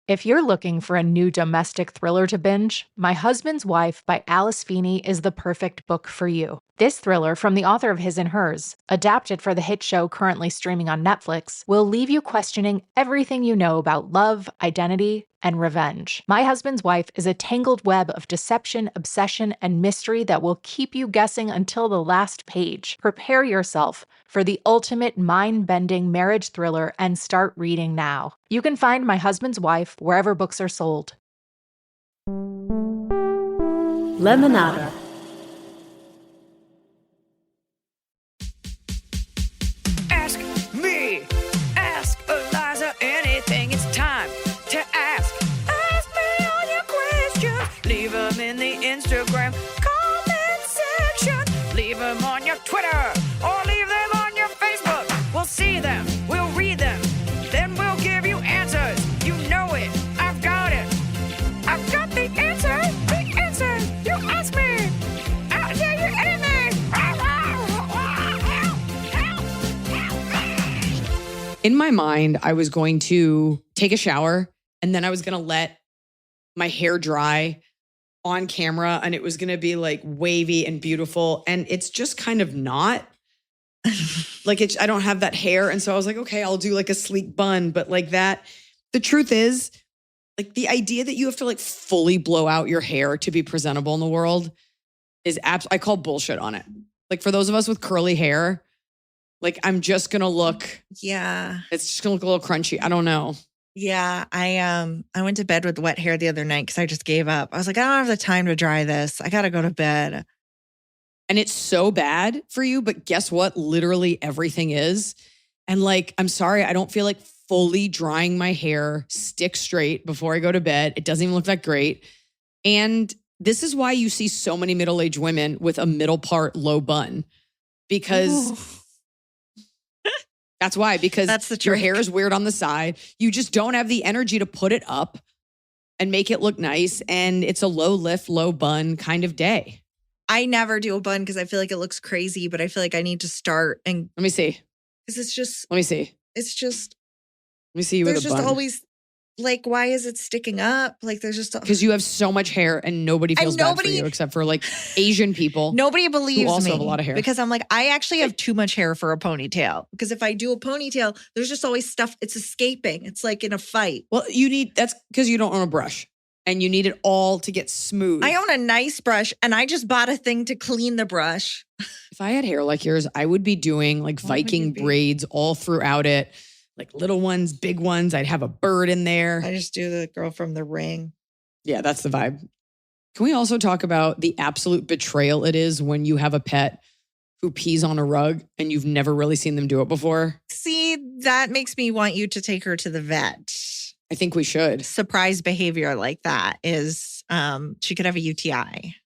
If you're looking for a new domestic thriller to binge, My Husband's Wife by Alice Feeney is the perfect book for you. This thriller, from the author of His and Hers, adapted for the hit show currently streaming on Netflix, will leave you questioning everything you know about love, identity, and revenge. My Husband's Wife is a tangled web of deception, obsession, and mystery that will keep you guessing until the last page. Prepare yourself for the ultimate mind-bending marriage thriller and start reading now. You can find My Husband's Wife wherever books are sold. Lemonada. Ask me, ask Iliza anything. It's time to ask. Ask me all your questions. Leave them in the Instagram comment section. Leave them on your Twitter or leave them on your Facebook. We'll see them, we'll read them, then we'll give you answers. You know it, I've got it. I've got the answer, the answer. You ask me, I'll tell you anything. In my mind, I was going to take a shower and then I was going to let my hair dry on camera and it was going to be like wavy and beautiful. And it's just kind of not. I don't have that hair. And so I was like, okay, I'll do like a sleek bun. But like that, the truth is, like the idea that you have to like fully blow out your hair to be presentable in the world is I call bullshit on it. Like for those of us with curly hair, like I'm just going to look. Yeah. It's just going to look a little crunchy. I don't know. Yeah. I went to bed with wet hair the other night because I just gave up. I was like, I don't have the time to dry this. I got to go to bed. And it's so bad for you, but guess what? Literally everything is. And like, I'm sorry, I don't feel like fully drying my hair stick straight before I go to bed. It doesn't even look that great. And this is why you see so many middle-aged women with a middle part low bun. Because that's why, because that's the your trick. hair is weird on the side. You just don't have the energy to put it up and make it look nice. And it's a low lift, low bun kind of day. I never do a bun because I feel like it looks crazy, but I feel like I need to start and Let me see. because it's just Let me see. it's just Let me see you with a there's bun. just always like, why is it sticking up? Like there's just Because you have so much hair and nobody feels bad for you except for like Asian people. Nobody believes who also me have a lot of hair. because I'm like, I actually have too much hair for a ponytail. Because if I do a ponytail, there's just always stuff. It's escaping. It's like in a fight. Well, that's because you don't own a brush and you need it all to get smooth. I own a nice brush and I just bought a thing to clean the brush. If I had hair like yours, I would be doing like Viking braids all throughout it. Like little ones, big ones. I'd have a bird in there. I just do the girl from The Ring. Yeah, that's the vibe. Can we also talk about the absolute betrayal it is when you have a pet who pees on a rug and you've never really seen them do it before? See, that makes me want you to take her to the vet. I think we should. Surprise behavior like that is she could have a UTI.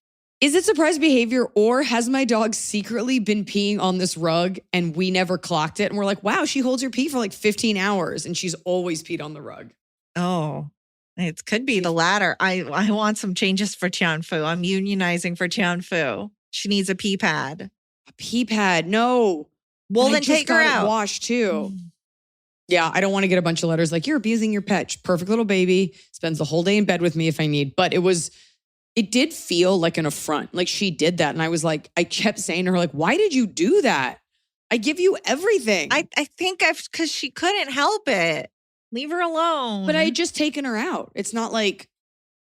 Is it surprise behavior or has my dog secretly been peeing on this rug and we never clocked it? And we're like, wow, she holds her pee for like 15 hours and she's always peed on the rug. Oh, it could be the latter. I want some changes for Tianfu. I'm unionizing for Tianfu. She needs a pee pad. A pee pad? No. Well, And I then just take her got it out. washed too. Yeah, I don't want to get a bunch of letters like, you're abusing your pet. Perfect little baby. Spends the whole day in bed with me if I need. But it did feel like an affront. Like she did that. And I was like, I kept saying to her, like, why did you do that? I give you everything. I think because she couldn't help it. Leave her alone. But I had just taken her out. It's not like.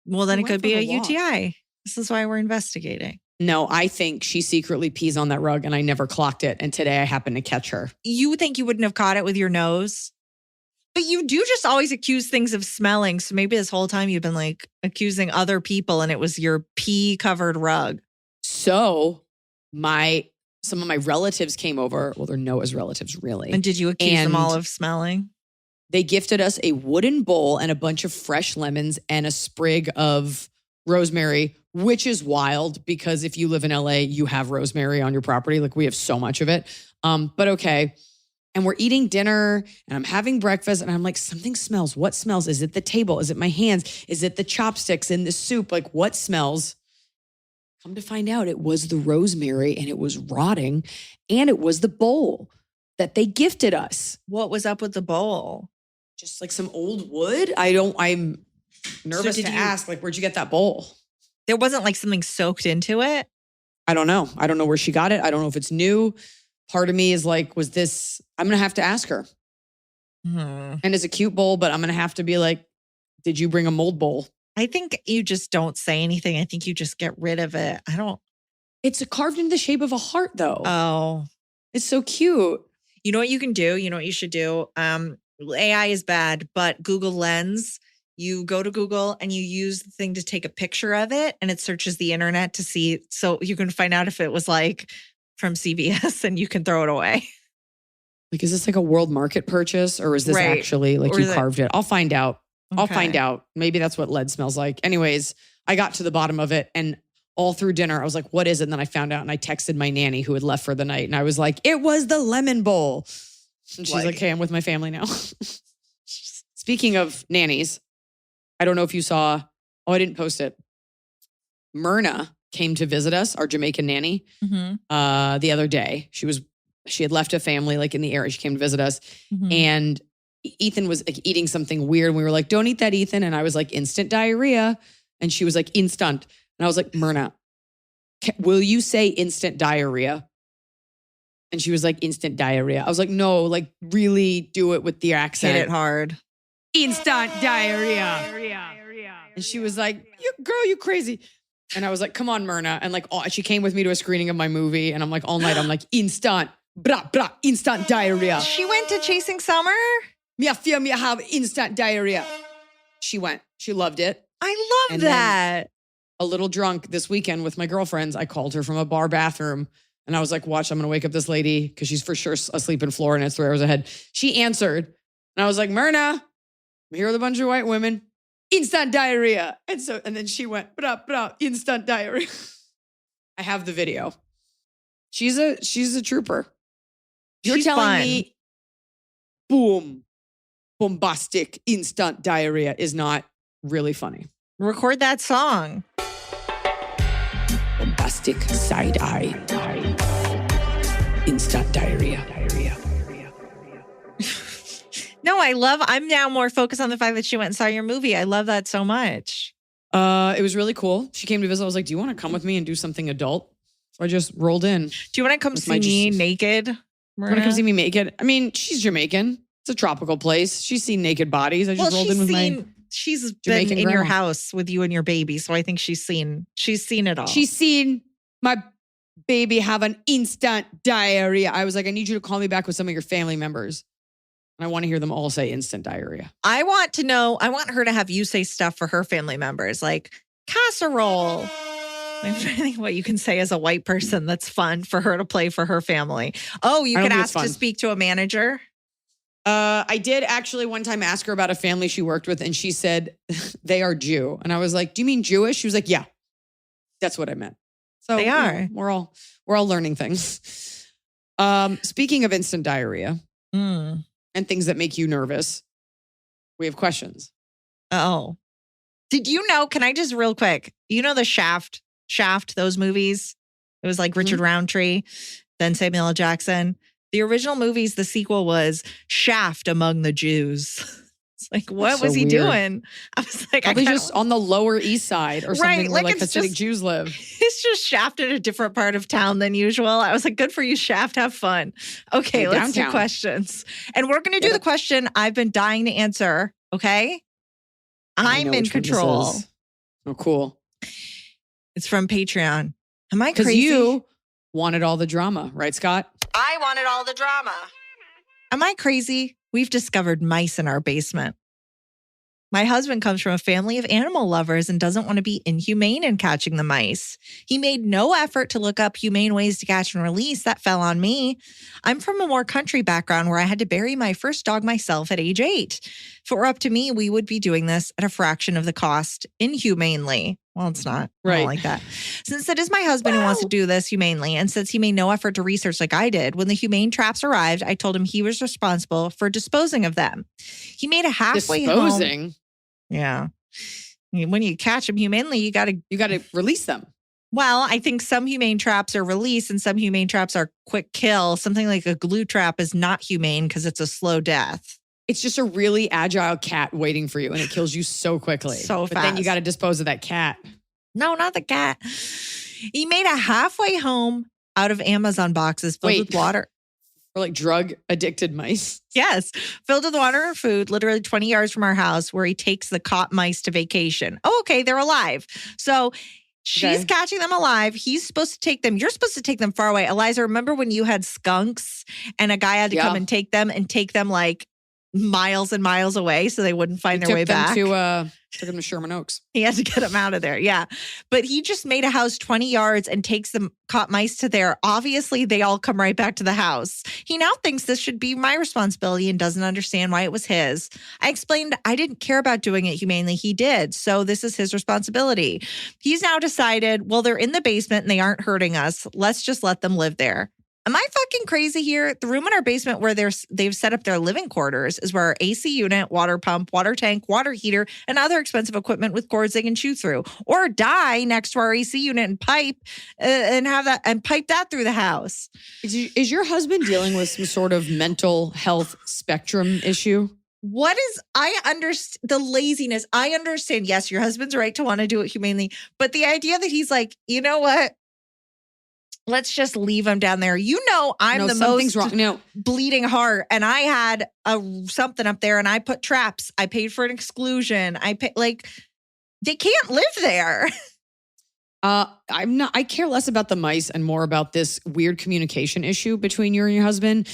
Well, then I it went could be for a a walk. UTI. This is why we're investigating. No, I think she secretly pees on that rug and I never clocked it. And today I happened to catch her. You think you wouldn't have caught it with your nose? But you do just always accuse things of smelling. So maybe this whole time you've been like accusing other people and it was your pee covered rug. So some of my relatives came over. Well, they're Noah's relatives, really. And did you accuse them all And of smelling? They gifted us a wooden bowl and a bunch of fresh lemons and a sprig of rosemary, which is wild because if you live in LA, you have rosemary on your property. Like we have so much of it. But okay. And we're eating dinner and I'm having breakfast and I'm like, something smells. What smells? Is it the table? Is it my hands? Is it the chopsticks in the soup? Like what smells? Come to find out it was the rosemary and it was rotting and it was the bowl that they gifted us. What was up with the bowl? Just like some old wood. I'm Nervous did to you- ask, like, where'd you get that bowl? There wasn't like something soaked into it. I don't know. I don't know where she got it. I don't know if it's new. Part of me is like, was this, I'm going to have to ask her. And it's a cute bowl, but I'm going to have to be like, did you bring a mold bowl? I think you just don't say anything. I think you just get rid of it. I don't. It's carved into the shape of a heart, though. Oh, It's so cute. you know what you can do? You know what you should do? AI is bad, but Google Lens, you go to Google and you use the thing to take a picture of it and it searches the internet to see. So you can find out if it was like from CVS and you can throw it away. Like, is this like a world market purchase or is this Right. actually like Or you is it- carved it? I'll find out. I'll Okay. find out. Maybe that's what lead smells like. Anyways, I got to the bottom of it and all through dinner, I was like, what is it? And then I found out and I texted my nanny who had left for the night. And I was like, it was the lemon bowl. And she's like, hey, I'm with my family now. Speaking of nannies, I don't know if you saw, I didn't post it. Myrna came to visit us, our Jamaican nanny, Mm-hmm. the other day. She had left a family like in the area. She came to visit us. Mm-hmm. And Ethan was like eating something weird. And we were like, don't eat that, Ethan. And I was like, instant diarrhea. And she was like, instant. And I was like, Myrna, will you say instant diarrhea? And she was like, instant diarrhea. I was like, no, like really do it with the accent. Hit it hard. Instant diarrhea. And she was like, girl, you crazy. And I was like, come on, Myrna. And like, she came with me to a screening of my movie. And I'm like, all night, I'm like, instant, instant diarrhea. She went to Chasing Summer. Me have instant diarrhea. She went. She loved it. I love And then- that. A little drunk this weekend with my girlfriends. I called her from a bar bathroom and I was like, watch, I'm going to wake up this lady because she's for sure asleep in Florida and it's 3 hours ahead. She answered and I was like, Myrna, I'm here with a bunch of white women. Instant diarrhea. And then she went, instant diarrhea. I have the video. She's a trooper. You're She's telling fun. me, boom, bombastic instant diarrhea is not really funny. Record that song. Bombastic side eye. Instant diarrhea. No, I'm now more focused on the fact that she went and saw your movie. I love that so much. It was really cool. She came to visit. I was like, do you want to come with me and do something adult? So I just rolled in. Do you want to come With see my me just- naked? Want to come see me naked? I mean, she's Jamaican. It's a tropical place. She's seen naked bodies. I just rolled in with she's been Jamaican in your grandma. house with you and your baby, so I think she's seen it all. She's seen my baby have an instant diarrhea. I was like, I need you to call me back with some of your family members. And I want to hear them all say instant diarrhea. I want her to have you say stuff for her family members, like casserole. I'm trying to think what you can say as a white person that's fun for her to play for her family. Oh, you I don't could think it's ask to fun. speak to a manager. I did actually one time ask her about a family she worked with, and she said they are Jew. And I was like, "Do you mean Jewish?" She was like, "Yeah, that's what I meant." So They you know, are. we're all learning things. Speaking of instant diarrhea Mm. and things that make you nervous, we have questions. Oh, did you know? Can I just real quick? You know the Shaft, those movies. It was like Richard Roundtree, then Samuel L. Jackson. The original movies, the sequel was Shaft Among the Jews. It's like, what That's was so he weird. doing? I was like, Probably I just on the Lower East Side or Right, something where like like it's Hasidic just- Jews live. It's just Shaft in a different part of town than usual. I was like, good for you, Shaft. Have fun. Okay, Hey, let's do downtown. questions. And we're going to do the question I've been dying to answer. Okay. I I'm know in which one this control. is. Oh, cool. It's from Patreon. Am I Because crazy? you wanted all the drama, right, Scott? I wanted all the drama. Am I crazy? We've discovered mice in our basement. My husband comes from a family of animal lovers and doesn't want to be inhumane in catching the mice. He made no effort to look up humane ways to catch and release. That fell on me. I'm from a more country background where I had to bury my first dog myself at age 8. If it were up to me, we would be doing this at a fraction of the cost, inhumanely. Well, it's not. I Right. don't like that. Since it is my husband who wants to do this humanely, and since he made no effort to research like I did, when the humane traps arrived, I told him he was responsible for disposing of them. He made a halfway home. Disposing. Yeah. When you catch them humanely, you got to. You got to release them. Well, I think some humane traps are release and some humane traps are quick kill. Something like a glue trap is not humane because it's a slow death. It's just a really agile cat waiting for you, and it kills you so quickly. So But then you fast. got to dispose of that cat. No, not the cat. He made a halfway home out of Amazon boxes filled with water. Or like drug addicted mice. Yes, filled with water and food, literally 20 yards from our house, where he takes the caught mice to vacation. Oh, okay, they're alive. So she's catching them alive. He's supposed to take them. You're supposed to take them far away. Eliza, remember when you had skunks and a guy had to come and take them like miles and miles away so they wouldn't find their way back? Took them to Sherman Oaks. He had to get them out of there. Yeah. But he just made a house 20 yards and takes them caught mice to there. Obviously, they all come right back to the house. He now thinks this should be my responsibility and doesn't understand why it was his. I explained I didn't care about doing it humanely. He did. So this is his responsibility. He's now decided, well, they're in the basement and they aren't hurting us. Let's just let them live there. Am I fucking crazy here? The room in our basement where they've set up their living quarters is where our AC unit, water pump, water tank, water heater, and other expensive equipment with cords they can chew through, or die next to our AC unit and pipe pipe that through the house. Is your husband dealing with some sort of mental health spectrum issue? I understand the laziness. I understand. Yes, your husband's right to want to do it humanely, but the idea that he's like, you know what? Let's just leave him down there. You know, I'm the most wrong. No. bleeding heart. And I had something up there and I put traps. I paid for an exclusion. They can't live there. I care less about the mice and more about this weird communication issue between you and your husband,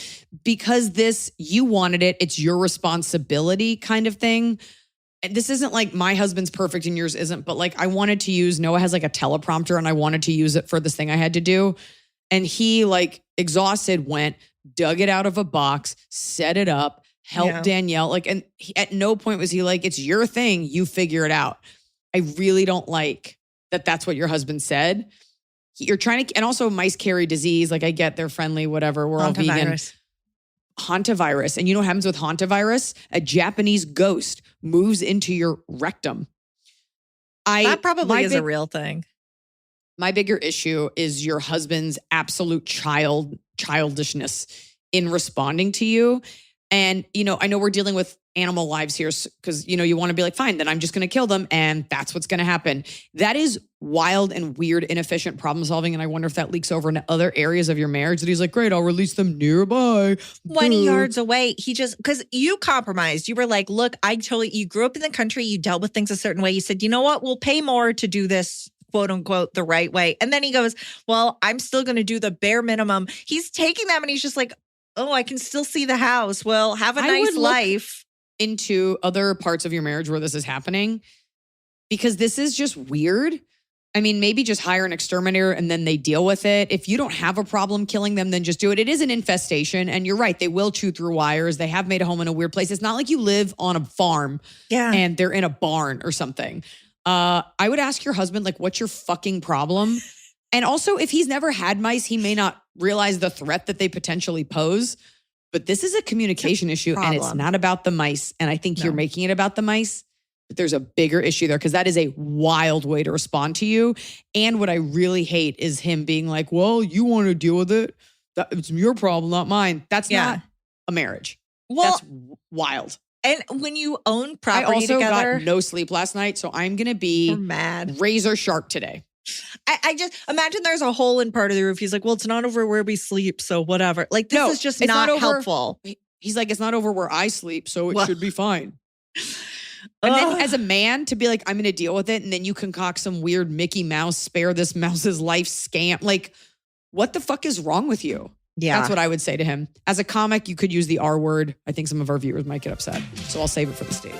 because you wanted it. It's your responsibility kind of thing. And this isn't like my husband's perfect and yours isn't, but like I wanted to use, Noah has like a teleprompter and I wanted to use it for this thing I had to do. And he like exhausted dug it out of a box, set it up, helped Danielle. At no point was he like, it's your thing, you figure it out. I really don't like that that's what your husband said. You're trying to, and also mice carry disease. Like I get they're friendly, whatever. We're all vegan. Hantavirus. And you know what happens with hantavirus? A Japanese ghost moves into your rectum. That probably is a real thing. My bigger issue is your husband's absolute childishness in responding to you. And, I know we're dealing with animal lives here because, you want to be like, fine, then I'm just going to kill them. And that's what's going to happen. That is wild and weird, inefficient problem solving. And I wonder if that leaks over into other areas of your marriage that he's like, great, I'll release them nearby. 20 yards away. Because you compromised. You were like, look, you grew up in the country. You dealt with things a certain way. You said, you know what? We'll pay more to do this, quote unquote, the right way. And then he goes, well, I'm still going to do the bare minimum. He's taking them and he's just like, oh, I can still see the house. Well, have a nice life. Into other parts of your marriage where this is happening, because this is just weird. I mean, maybe just hire an exterminator and then they deal with it. If you don't have a problem killing them, then just do it. It is an infestation. And you're right. They will chew through wires. They have made a home in a weird place. It's not like you live on a farm and they're in a barn or something. I would ask your husband, like, what's your fucking problem? And also, if he's never had mice, he may not realize the threat that they potentially pose. But this is a communication issue and it's not about the mice. And I think you're making it about the mice. But there's a bigger issue there because that is a wild way to respond to you. And what I really hate is him being like, well, you want to deal with it. It's your problem, not mine. That's not a marriage. Well, that's wild. And when you own property I also together, got no sleep last night. So I'm going to be mad. Razor sharp today. I just imagine there's a hole in part of the roof. He's like, well, it's not over where we sleep. So whatever. Like, this is just not helpful. He's like, it's not over where I sleep. So it should be fine. And then as a man to be like, I'm going to deal with it. And then you concoct some weird Mickey Mouse, spare this mouse's life scam. Like, what the fuck is wrong with you? Yeah. That's what I would say to him. As a comic, you could use the R word. I think some of our viewers might get upset. So I'll save it for the stage.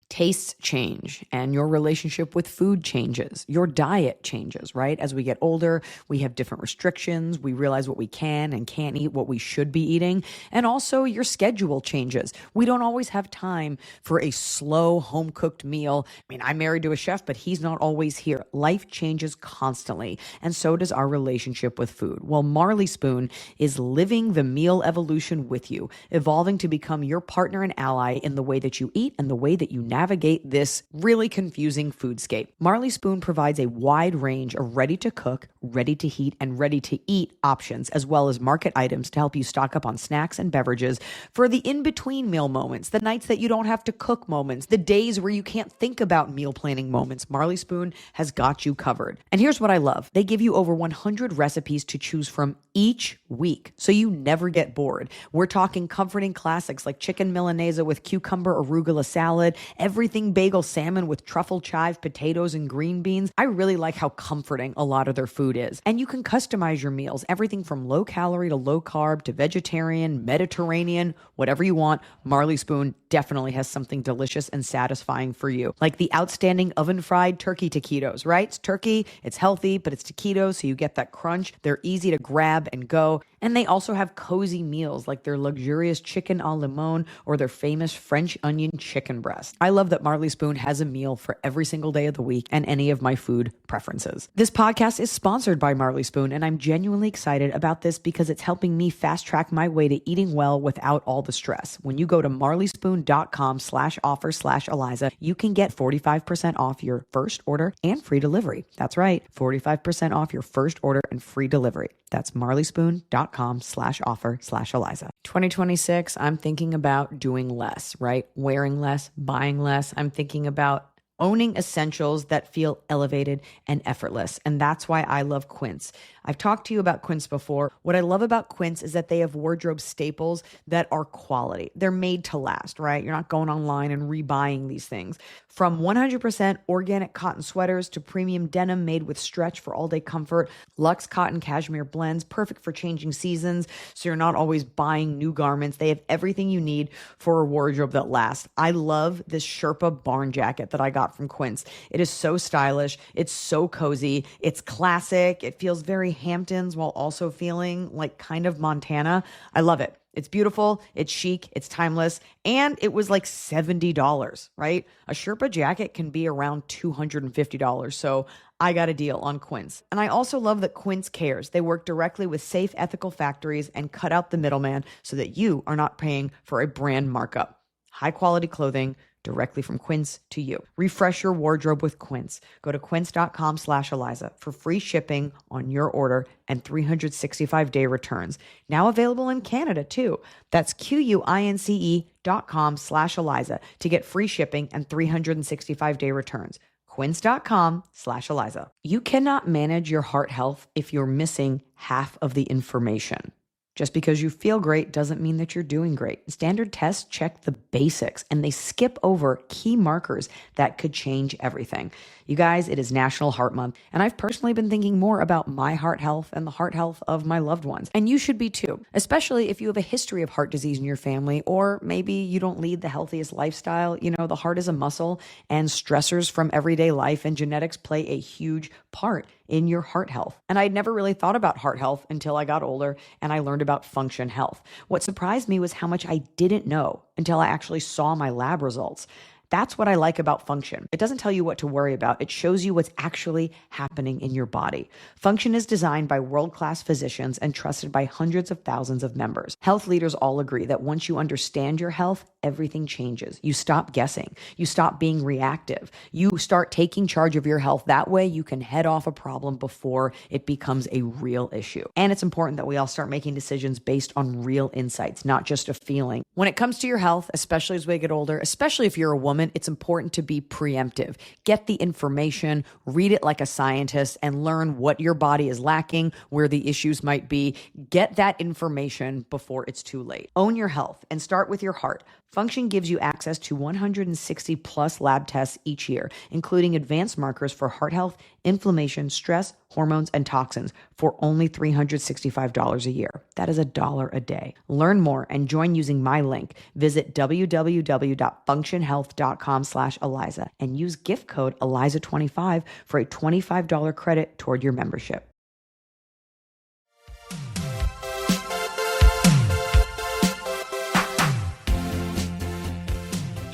Tastes change and your relationship with food changes. Your diet changes, right? As we get older, we have different restrictions. We realize what we can and can't eat, what we should be eating. And also your schedule changes. We don't always have time for a slow home-cooked meal. I mean, I'm married to a chef, but he's not always here. Life changes constantly. And so does our relationship with food. Well, Marley Spoon is living the meal evolution with you, evolving to become your partner and ally in the way that you eat and the way that you navigate navigate this really confusing foodscape. Marley Spoon provides a wide range of ready-to-cook, ready-to-heat, and ready-to-eat options, as well as market items to help you stock up on snacks and beverages for the in-between meal moments, the nights that you don't have to cook moments, the days where you can't think about meal planning moments. Marley Spoon has got you covered. And here's what I love. They give you over 100 recipes to choose from each week, so you never get bored. We're talking comforting classics like chicken Milanese with cucumber arugula salad, everything bagel salmon with truffle chive, potatoes, and green beans. I really like how comforting a lot of their food is. And you can customize your meals, everything from low calorie to low carb to vegetarian, Mediterranean, whatever you want. Marley Spoon definitely has something delicious and satisfying for you. Like the outstanding oven fried turkey taquitos, right? It's turkey, it's healthy, but it's taquitos, so you get that crunch. They're easy to grab and go. And they also have cozy meals like their luxurious chicken au limon or their famous French onion chicken breast. I love that Marley Spoon has a meal for every single day of the week and any of my food preferences. This podcast is sponsored by Marley Spoon, and I'm genuinely excited about this because it's helping me fast track my way to eating well without all the stress. When you go to marleyspoon.com/offer/Iliza, you can get 45% off your first order and free delivery. That's right, 45% off your first order and free delivery. That's marleyspoon.com/offer/Iliza. 2026, I'm thinking about doing less, right? Wearing less, buying less. I'm thinking about owning essentials that feel elevated and effortless. And that's why I love Quince. I've talked to you about Quince before. What I love about Quince is that they have wardrobe staples that are quality. They're made to last, right? You're not going online and rebuying these things. From 100% organic cotton sweaters to premium denim made with stretch for all-day comfort, luxe cotton cashmere blends, perfect for changing seasons, so you're not always buying new garments. They have everything you need for a wardrobe that lasts. I love this Sherpa barn jacket that I got from Quince. It is so stylish. It's so cozy. It's classic. It feels very Hamptons while also feeling like kind of Montana. I love it. It's beautiful, it's chic, it's timeless, and it was like $70, right? A Sherpa jacket can be around $250, so I got a deal on Quince. And I also love that Quince cares. They work directly with safe, ethical factories and cut out the middleman so that you are not paying for a brand markup. High quality clothing directly from Quince to you. Refresh your wardrobe with Quince. Go to quince.com/Iliza for free shipping on your order and 365-day returns. Now available in Canada too. That's QUINCE.com/Iliza to get free shipping and 365-day returns. Quince.com/Iliza. You cannot manage your heart health if you're missing half of the information. Just because you feel great doesn't mean that you're doing great. Standard tests check the basics and they skip over key markers that could change everything. You guys, it is National Heart Month, and I've personally been thinking more about my heart health and the heart health of my loved ones. And you should be too, especially if you have a history of heart disease in your family, or maybe you don't lead the healthiest lifestyle. You know, the heart is a muscle, and stressors from everyday life and genetics play a huge part in your heart health. And I'd never really thought about heart health until I got older and I learned about Function Health. What surprised me was how much I didn't know until I actually saw my lab results. That's what I like about Function. It doesn't tell you what to worry about. It shows you what's actually happening in your body. Function is designed by world-class physicians and trusted by hundreds of thousands of members. Health leaders all agree that once you understand your health, everything changes. You stop guessing. You stop being reactive. You start taking charge of your health. That way you can head off a problem before it becomes a real issue. And it's important that we all start making decisions based on real insights, not just a feeling. When it comes to your health, especially as we get older, especially if you're a woman, it's important to be preemptive. Get the information, read it like a scientist, and learn what your body is lacking, where the issues might be. Get that information before it's too late. Own your health and start with your heart. Function gives you access to 160 plus lab tests each year, including advanced markers for heart health, inflammation, stress, hormones, and toxins for only $365 a year. That is $1 a day. Learn more and join using my link. Visit www.functionhealth.com/Iliza and use gift code Iliza25 for a $25 credit toward your membership.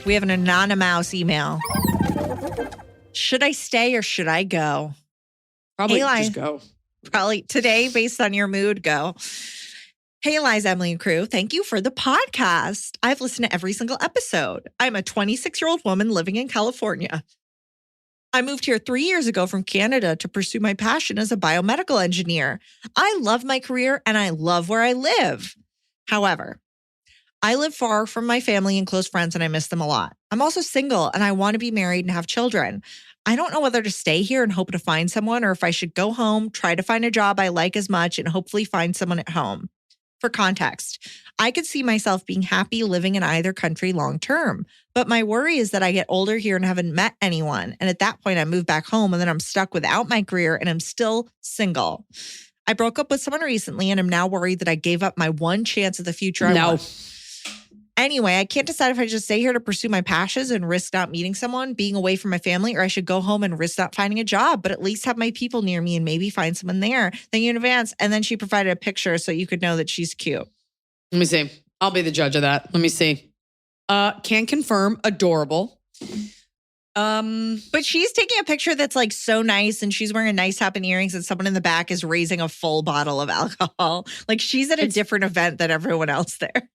We have an anonymous email. Should I stay or should I go? Probably Eli. just go. Probably today, based on your mood, go. Hey, Eliza, Emily, and crew. Thank you for the podcast. I've listened to every single episode. I'm a 26-year-old woman living in California. I moved here 3 years ago from Canada to pursue my passion as a biomedical engineer. I love my career and I love where I live. However, I live far from my family and close friends and I miss them a lot. I'm also single and I want to be married and have children. I don't know whether to stay here and hope to find someone or if I should go home, try to find a job I like as much, and hopefully find someone at home. For context, I could see myself being happy living in either country long term. But my worry is that I get older here and haven't met anyone. And at that point, I move back home and then I'm stuck without my career and I'm still single. I broke up with someone recently and I'm now worried that I gave up my one chance at the future I want. Anyway, I can't decide if I should stay here to pursue my passions and risk not meeting someone, being away from my family, or I should go home and risk not finding a job, but at least have my people near me and maybe find someone there. Thank you in advance. And then she provided a picture so you could know that she's cute. Let me see. I'll be the judge of that. Let me see. Can confirm. Adorable. But she's taking a picture that's like so nice and she's wearing a nice top and earrings and someone in the back is raising a full bottle of alcohol. Like she's at a different event than everyone else there.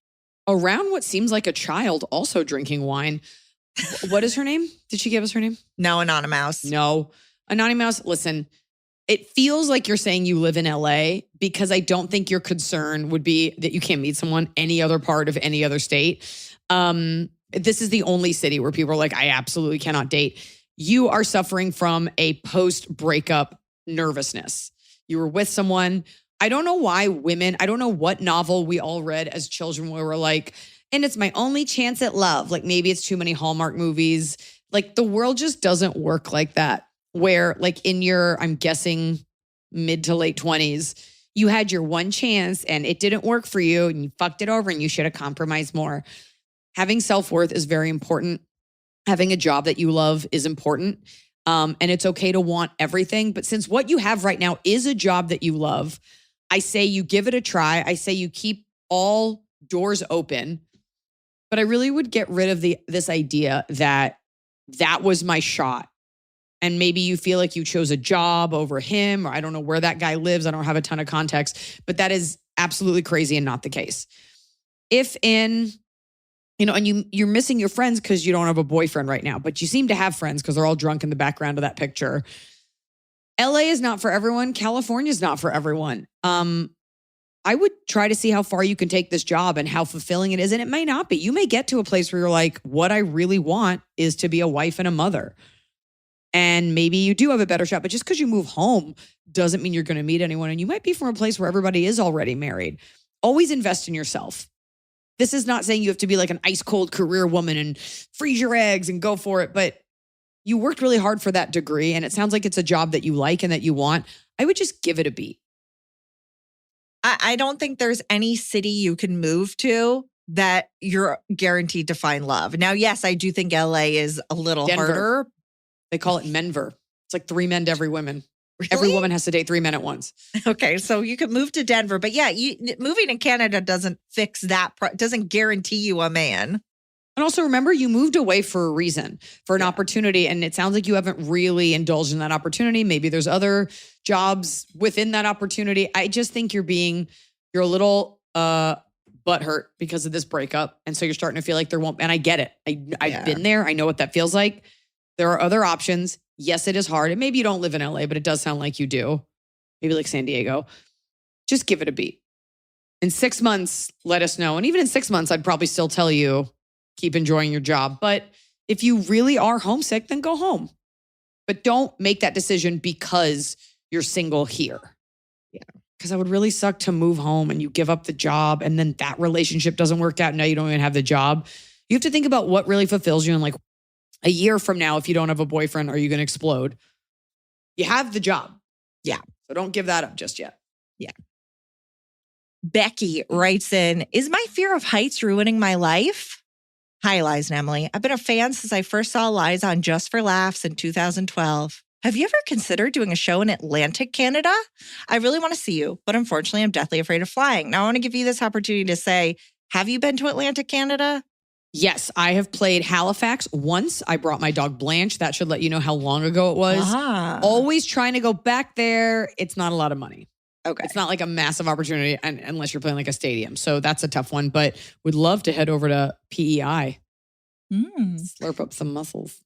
Around what seems like a child also drinking wine. What is her name? Did she give us her name? No, Anonymous. No. Anonymous, listen, it feels like you're saying you live in LA because I don't think your concern would be that you can't meet someone any other part of any other state. This is the only city where people are like, I absolutely cannot date. You are suffering from a post-breakup nervousness. You were with someone. I don't know why women, I don't know what novel we all read as children where we're like, and it's my only chance at love. Like maybe it's too many Hallmark movies. Like the world just doesn't work like that. Where like in your, I'm guessing mid to late 20s, you had your one chance and it didn't work for you and you fucked it over and you should have compromised more. Having self-worth is very important. Having a job that you love is important. And it's okay to want everything. But since what you have right now is a job that you love, I say you give it a try. I say you keep all doors open. But I really would get rid of this idea that was my shot. And maybe you feel like you chose a job over him, or I don't know where that guy lives. I don't have a ton of context, but that is absolutely crazy and not the case. If and you're missing your friends because you don't have a boyfriend right now, but you seem to have friends because they're all drunk in the background of that picture. LA is not for everyone. California is not for everyone. I would try to see how far you can take this job and how fulfilling it is. And it may not be. You may get to a place where you're like, what I really want is to be a wife and a mother. And maybe you do have a better shot, but just because you move home doesn't mean you're going to meet anyone. And you might be from a place where everybody is already married. Always invest in yourself. This is not saying you have to be like an ice cold career woman and freeze your eggs and go for it. But you worked really hard for that degree. And it sounds like it's a job that you like and that you want. I would just give it a beat. I don't think there's any city you can move to that you're guaranteed to find love. Now, yes, I do think LA is a little Denver. harder. They call it menver. It's like 3 men to every woman. Really? Every woman has to date 3 men at once. Okay, so you could move to Denver. But yeah, moving to Canada doesn't fix that, doesn't guarantee you a man. And also remember, you moved away for a reason, for an opportunity. And it sounds like you haven't really indulged in that opportunity. Maybe there's other jobs within that opportunity. I just think you're a little butthurt because of this breakup. And so you're starting to feel like there won't, and I get it. I've been there. I know what that feels like. There are other options. Yes, it is hard. And maybe you don't live in LA, but it does sound like you do. Maybe like San Diego. Just give it a beat. In 6 months, let us know. And even in 6 months, I'd probably still tell you, keep enjoying your job. But if you really are homesick, then go home. But don't make that decision because you're single here. Yeah. Because that would really suck to move home and you give up the job and then that relationship doesn't work out. Now you don't even have the job. You have to think about what really fulfills you. And like a year from now, if you don't have a boyfriend, are you going to explode? You have the job. Yeah. So don't give that up just yet. Yeah. Becky writes in, is my fear of heights ruining my life? Hi, Eliza and Emily. I've been a fan since I first saw Eliza on Just for Laughs in 2012. Have you ever considered doing a show in Atlantic Canada? I really want to see you, but unfortunately, I'm deathly afraid of flying. Now, I want to give you this opportunity to say, have you been to Atlantic Canada? Yes, I have played Halifax once. I brought my dog Blanche. That should let you know how long ago it was. Always trying to go back there. It's not a lot of money. Okay. It's not like a massive opportunity unless you're playing like a stadium. So that's a tough one, but would love to head over to PEI, slurp up some muscles.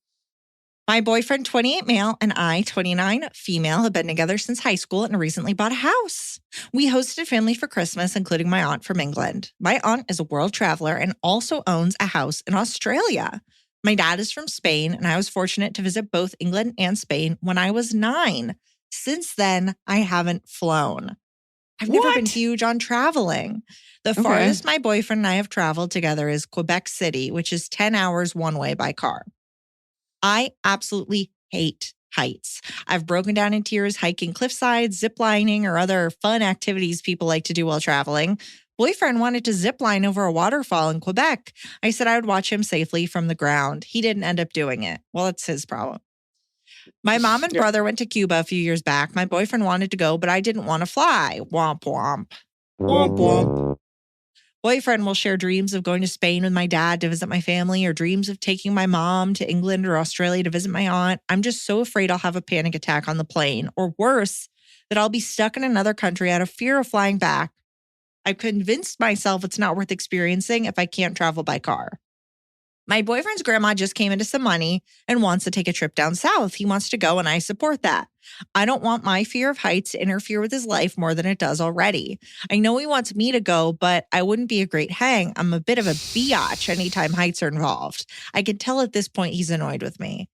My boyfriend, 28 male, and I, 29 female, have been together since high school and recently bought a house. We hosted family for Christmas, including my aunt from England. My aunt is a world traveler and also owns a house in Australia. My dad is from Spain, and I was fortunate to visit both England and Spain when I was 9. Since then, I haven't flown. I've never been huge on traveling. The farthest my boyfriend and I have traveled together is Quebec City, which is 10 hours one way by car. I absolutely hate heights. I've broken down in tears hiking cliffsides, zip lining, or other fun activities people like to do while traveling. Boyfriend wanted to zip line over a waterfall in Quebec. I said I would watch him safely from the ground. He didn't end up doing it. Well, it's his problem. My mom and brother went to Cuba a few years back. My boyfriend wanted to go, but I didn't want to fly. Womp womp. Womp womp. Boyfriend will share dreams of going to Spain with my dad to visit my family, or dreams of taking my mom to England or Australia to visit my aunt. I'm just so afraid I'll have a panic attack on the plane, or worse, that I'll be stuck in another country out of fear of flying back. I've convinced myself it's not worth experiencing if I can't travel by car. My boyfriend's grandma just came into some money and wants to take a trip down south. He wants to go, and I support that. I don't want my fear of heights to interfere with his life more than it does already. I know he wants me to go, but I wouldn't be a great hang. I'm a bit of a biatch anytime heights are involved. I can tell at this point he's annoyed with me.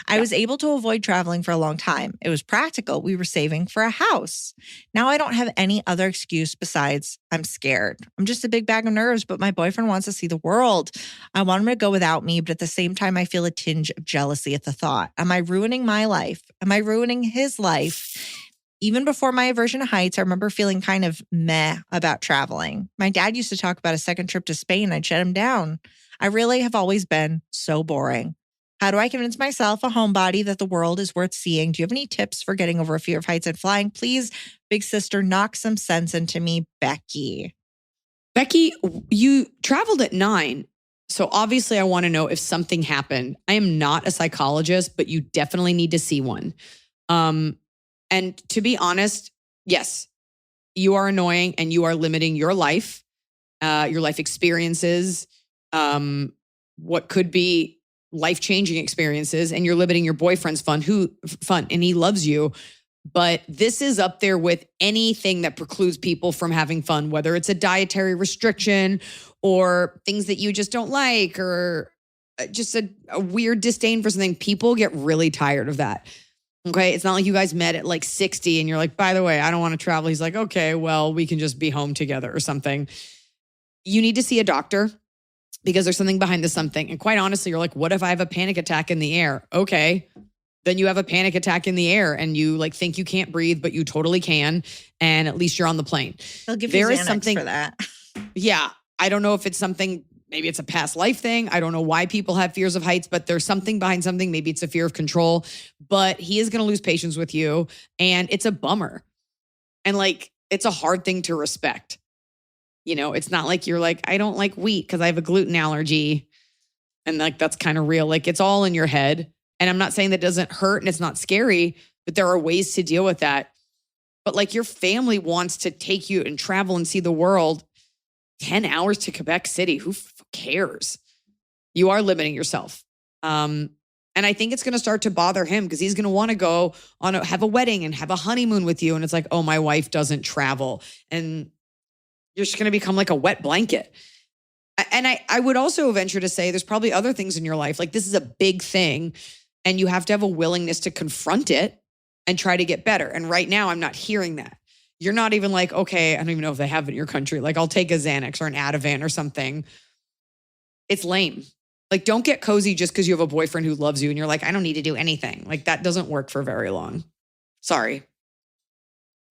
I was able to avoid traveling for a long time. It was practical. We were saving for a house. Now I don't have any other excuse besides I'm scared. I'm just a big bag of nerves, but my boyfriend wants to see the world. I want him to go without me, but at the same time, I feel a tinge of jealousy at the thought. Am I ruining my life? Am I ruining his life? Even before my aversion to heights, I remember feeling kind of meh about traveling. My dad used to talk about a second trip to Spain. I'd shut him down. I really have always been so boring. How do I convince myself, a homebody, that the world is worth seeing? Do you have any tips for getting over a fear of heights and flying? Please, big sister, knock some sense into me, Becky. Becky, you traveled at 9. So obviously I want to know if something happened. I am not a psychologist, but you definitely need to see one. And to be honest, yes, you are annoying and you are limiting your life experiences, what could be life-changing experiences, and you're limiting your boyfriend's fun, and he loves you. But this is up there with anything that precludes people from having fun, whether it's a dietary restriction or things that you just don't like, or just a weird disdain for something. People get really tired of that. Okay. It's not like you guys met at like 60 and you're like, by the way, I don't want to travel. He's like, okay, well, we can just be home together or something. You need to see a doctor, because there's something behind this something. And quite honestly, you're like, what if I have a panic attack in the air? Okay, then you have a panic attack in the air and you like think you can't breathe, but you totally can. And at least you're on the plane. They'll give you Xanax for that. Yeah. I don't know if it's something, maybe it's a past life thing. I don't know why people have fears of heights, but there's something behind something. Maybe it's a fear of control, but he is going to lose patience with you. And it's a bummer. And like, it's a hard thing to respect. You know, it's not like you're like, I don't like wheat because I have a gluten allergy. And like, that's kind of real. Like, it's all in your head. And I'm not saying that doesn't hurt and it's not scary, but there are ways to deal with that. But like, your family wants to take you and travel and see the world. 10 hours to Quebec City. Who cares? You are limiting yourself. And I think it's going to start to bother him because he's going to want to go have a wedding and have a honeymoon with you. And it's like, oh, my wife doesn't travel. And you're just going to become like a wet blanket. And I would also venture to say there's probably other things in your life. Like, this is a big thing and you have to have a willingness to confront it and try to get better. And right now I'm not hearing that. You're not even like, okay, I don't even know if they have it in your country. Like, I'll take a Xanax or an Ativan or something. It's lame. Like, don't get cozy just because you have a boyfriend who loves you and you're like, I don't need to do anything. Like, that doesn't work for very long. Sorry.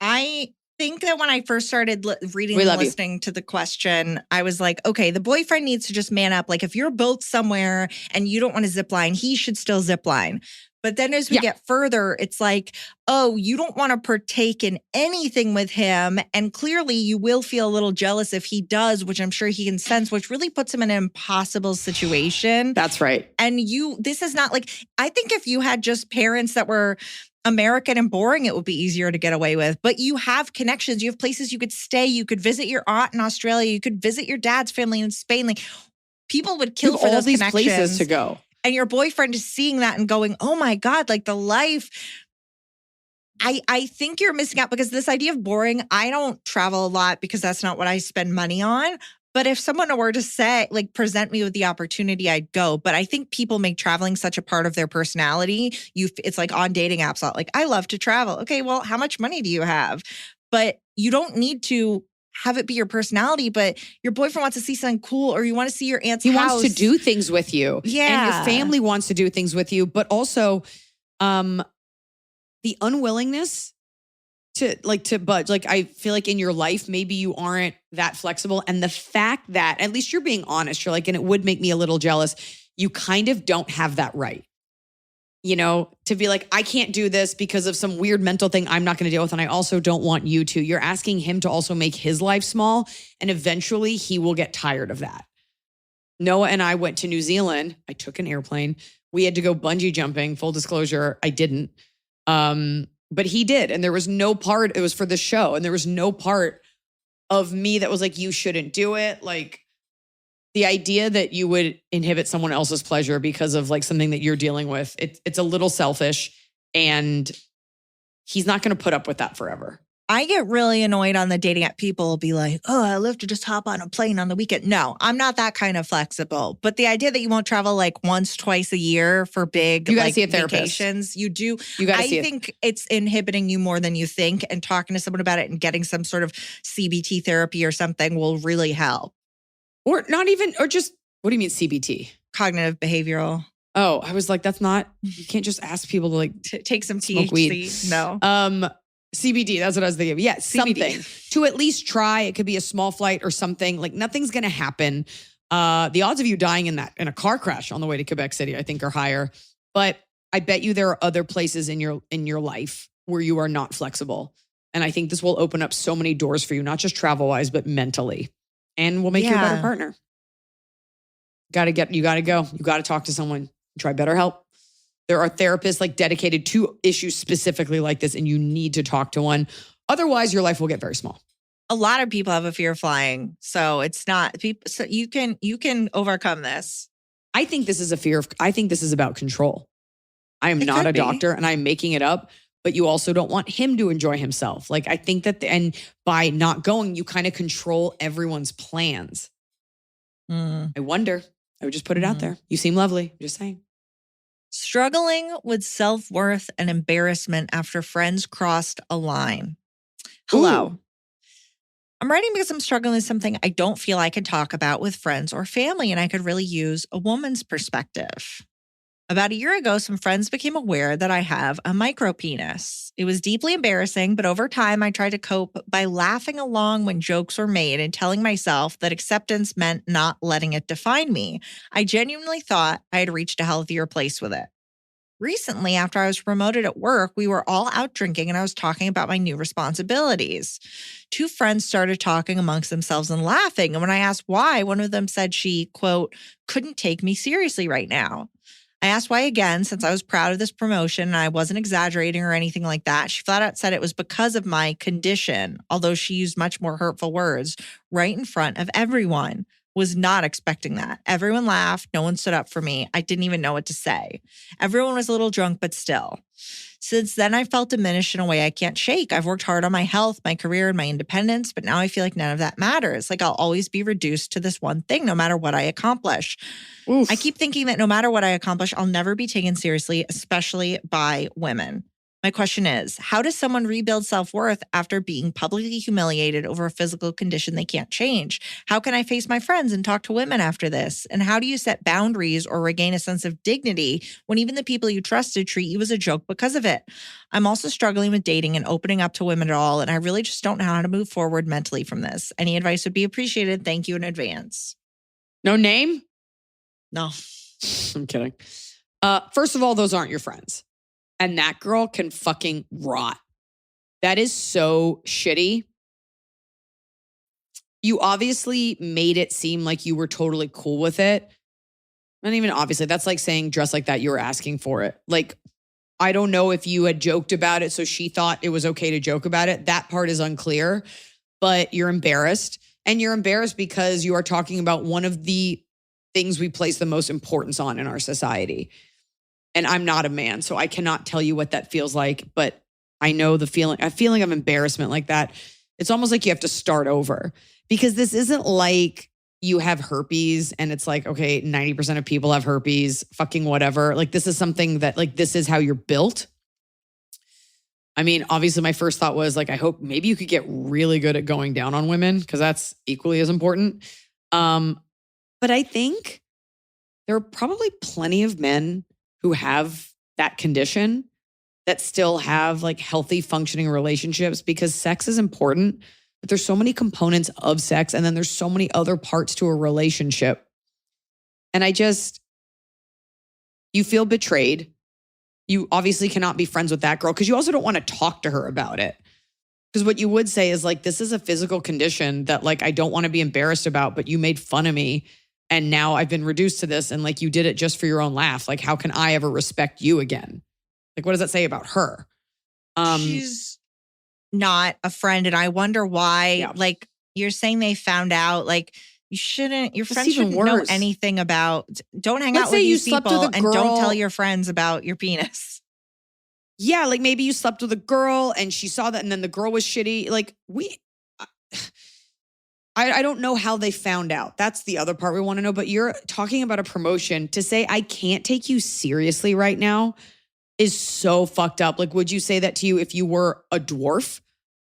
I think that when I first started reading and listening to the question, I was like, okay, the boyfriend needs to just man up. Like, if you're both somewhere and you don't want to zip line, he should still zip line. But then as we get further, it's like, oh, you don't want to partake in anything with him. And clearly you will feel a little jealous if he does, which I'm sure he can sense, which really puts him in an impossible situation. That's right. And this is not like, I think if you had just parents that were American and boring it would be easier to get away with. But you have connections. You have places you could stay. You could visit your aunt in Australia. You could visit your dad's family in Spain. Like, people would kill for all those these connections. places to go. And your boyfriend is seeing that and going, oh my God, like the life. I think you're missing out because this idea of boring, I don't travel a lot because that's not what I spend money on. But if someone were to say, like, present me with the opportunity, I'd go. But I think people make traveling such a part of their personality. It's like on dating apps, like, I love to travel. Okay, well, how much money do you have? But you don't need to have it be your personality, but your boyfriend wants to see something cool, or you want to see your aunt's house. He wants to do things with you. Yeah. And your family wants to do things with you, but also the unwillingness to budge. Like, I feel like in your life, maybe you aren't that flexible. And the fact that, at least you're being honest, you're like, and it would make me a little jealous, you kind of don't have that right. You know, to be like, I can't do this because of some weird mental thing I'm not going to deal with. And I also don't want you to. You're asking him to also make his life small. And eventually he will get tired of that. Noah and I went to New Zealand. I took an airplane. We had to go bungee jumping. Full disclosure, I didn't. But he did. And there was no part, it was for the show. And there was no part of me that was like, you shouldn't do it. Like, the idea that you would inhibit someone else's pleasure because of like something that you're dealing with, it's a little selfish, and he's not going to put up with that forever. I get really annoyed on the dating app. People will be like, oh, I love to just hop on a plane on the weekend. No, I'm not that kind of flexible. But the idea that you won't travel like once, twice a year for big like, see a therapist. Vacations, you do. You got to see I think it's inhibiting you more than you think, and talking to someone about it and getting some sort of CBT therapy or something will really help. Or not even, or just, what do you mean CBT? Cognitive behavioral. Oh, I was like, that's not, you can't just ask people to like take some smoke THC. weed. No. CBD, that's what I was thinking. Yeah, something CBD. to at least try. It could be a small flight or something. Like, nothing's going to happen. The odds of you dying in a car crash on the way to Quebec City, I think, are higher. But I bet you there are other places in your life where you are not flexible. And I think this will open up so many doors for you, not just travel-wise, but mentally. And will make you a better partner. You got to go. You got to talk to someone. Try BetterHelp. There are therapists like dedicated to issues specifically like this, and you need to talk to one. Otherwise, your life will get very small. A lot of people have a fear of flying, so it's not people. So you can overcome this. I think this is I think this is about control. I am not a doctor, and I'm making it up. But you also don't want him to enjoy himself. Like, I think that, and by not going, you kind of control everyone's plans. I wonder. I would just put it out there. You seem lovely. I'm just saying. Struggling with self-worth and embarrassment after friends crossed a line. Hello. Ooh. I'm writing because I'm struggling with something I don't feel I can talk about with friends or family, and I could really use a woman's perspective. About a year ago, some friends became aware that I have a micro penis. It was deeply embarrassing, but over time, I tried to cope by laughing along when jokes were made and telling myself that acceptance meant not letting it define me. I genuinely thought I had reached a healthier place with it. Recently, after I was promoted at work, we were all out drinking and I was talking about my new responsibilities. Two friends started talking amongst themselves and laughing. And when I asked why, one of them said she, quote, couldn't take me seriously right now. I asked why again, since I was proud of this promotion and I wasn't exaggerating or anything like that. She flat out said it was because of my condition, although she used much more hurtful words right in front of everyone. Was not expecting that. Everyone laughed. No one stood up for me. I didn't even know what to say. Everyone was a little drunk, but still. Since then, I felt diminished in a way I can't shake. I've worked hard on my health, my career, and my independence, but now I feel like none of that matters. Like I'll always be reduced to this one thing, no matter what I accomplish. Oof. I keep thinking that no matter what I accomplish, I'll never be taken seriously, especially by women. My question is, how does someone rebuild self-worth after being publicly humiliated over a physical condition they can't change? How can I face my friends and talk to women after this? And how do you set boundaries or regain a sense of dignity when even the people you trusted treat you as a joke because of it? I'm also struggling with dating and opening up to women at all, and I really just don't know how to move forward mentally from this. Any advice would be appreciated. Thank you in advance. No name? No. I'm kidding. First of all, those aren't your friends. And that girl can fucking rot. That is so shitty. You obviously made it seem like you were totally cool with it. Not even obviously. That's like saying dress like that, you were asking for it. Like, I don't know if you had joked about it, so she thought it was okay to joke about it. That part is unclear, but you're embarrassed. And you're embarrassed because you are talking about one of the things we place the most importance on in our society. And I'm not a man, so I cannot tell you what that feels like, but I know a feeling of embarrassment like that. It's almost like you have to start over, because this isn't like you have herpes and it's like, okay, 90% of people have herpes, fucking whatever. Like, this is something that, like, this is how you're built. I mean, obviously my first thought was like, I hope maybe you could get really good at going down on women, because that's equally as important. But I think there are probably plenty of men who have that condition that still have like healthy functioning relationships, because sex is important, but there's so many components of sex. And then there's so many other parts to a relationship. And you feel betrayed. You obviously cannot be friends with that girl, because you also don't want to talk to her about it. Because what you would say is like, this is a physical condition that like, I don't want to be embarrassed about, but you made fun of me. And now I've been reduced to this. And like, you did it just for your own laugh. Like, how can I ever respect you again? Like, what does that say about her? She's not a friend. And I wonder why, like, you're saying they found out, like, your friends shouldn't know anything about, don't hang out with these people and don't tell your friends about your penis. Yeah, like maybe you slept with a girl and she saw that and then the girl was shitty. Like, I don't know how they found out. That's the other part we want to know. But you're talking about a promotion. To say I can't take you seriously right now is so fucked up. Like, would you say that to you if you were a dwarf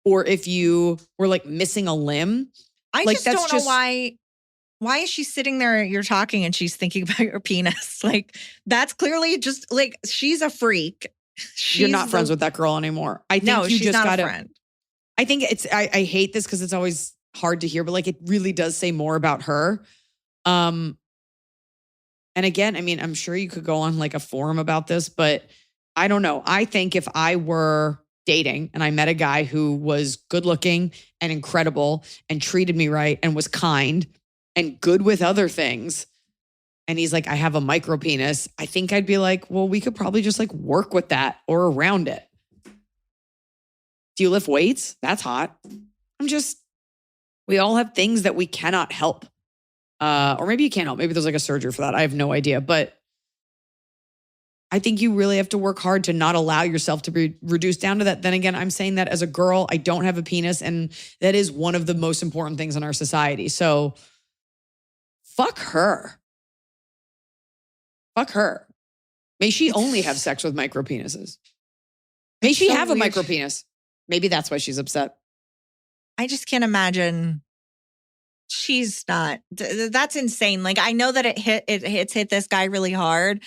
or if you were like missing a limb? I just don't know why. Why is she sitting there? You're talking and she's thinking about your penis. Like, that's clearly just like, she's a freak. You're not friends with that girl anymore. I think you she's just not gotta. A friend. I think I hate this because it's always hard to hear, but like, it really does say more about her. And again, I mean, I'm sure you could go on like a forum about this, but I don't know. I think if I were dating and I met a guy who was good looking and incredible and treated me right and was kind and good with other things, and he's like, I have a micro penis, I think I'd be like, well, we could probably just like work with that or around it. Do you lift weights? That's hot. We all have things that we cannot help. Or maybe you can't help. Maybe there's like a surgery for that. I have no idea. But I think you really have to work hard to not allow yourself to be reduced down to that. Then again, I'm saying that as a girl, I don't have a penis. And that is one of the most important things in our society. So fuck her. Fuck her. May she only have sex with micro penises. May she have a micro penis. Maybe that's why she's upset. I just can't imagine. She's not. That's insane. Like, I know that it hit this guy really hard.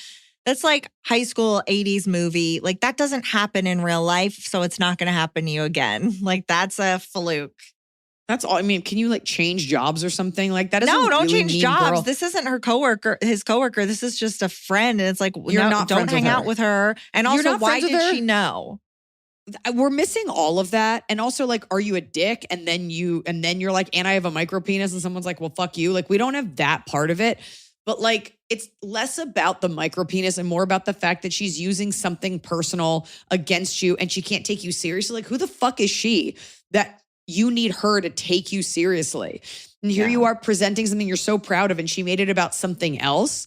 That's like high school 80s movie. Like, that doesn't happen in real life, so it's not going to happen to you again. Like, that's a fluke. That's all. I mean, can you like change jobs or something like that? No, don't really change jobs. Girl. This isn't his coworker. This is just a friend. And it's like, don't hang out with her. And also, why did she know? We're missing all of that. And also, like, are you a dick? And then you're like, and I have a micro penis, and someone's like, well, fuck you. Like, we don't have that part of it. But like, it's less about the micro penis and more about the fact that she's using something personal against you and she can't take you seriously. Like, who the fuck is she that you need her to take you seriously? And here you are presenting something you're so proud of, and she made it about something else.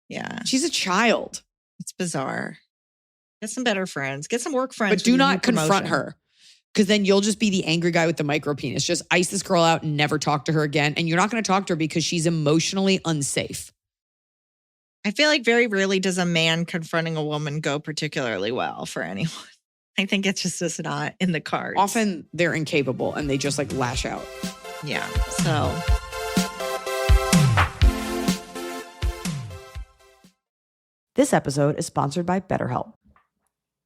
Yeah. She's a child. It's bizarre. Get some better friends. Get some work friends. But do not confront her, because then you'll just be the angry guy with the micro penis. Just ice this girl out and never talk to her again. And you're not going to talk to her because she's emotionally unsafe. I feel like very rarely does a man confronting a woman go particularly well for anyone. I think it's just not in the cards. Often they're incapable and they just like lash out. Yeah. So. This episode is sponsored by BetterHelp.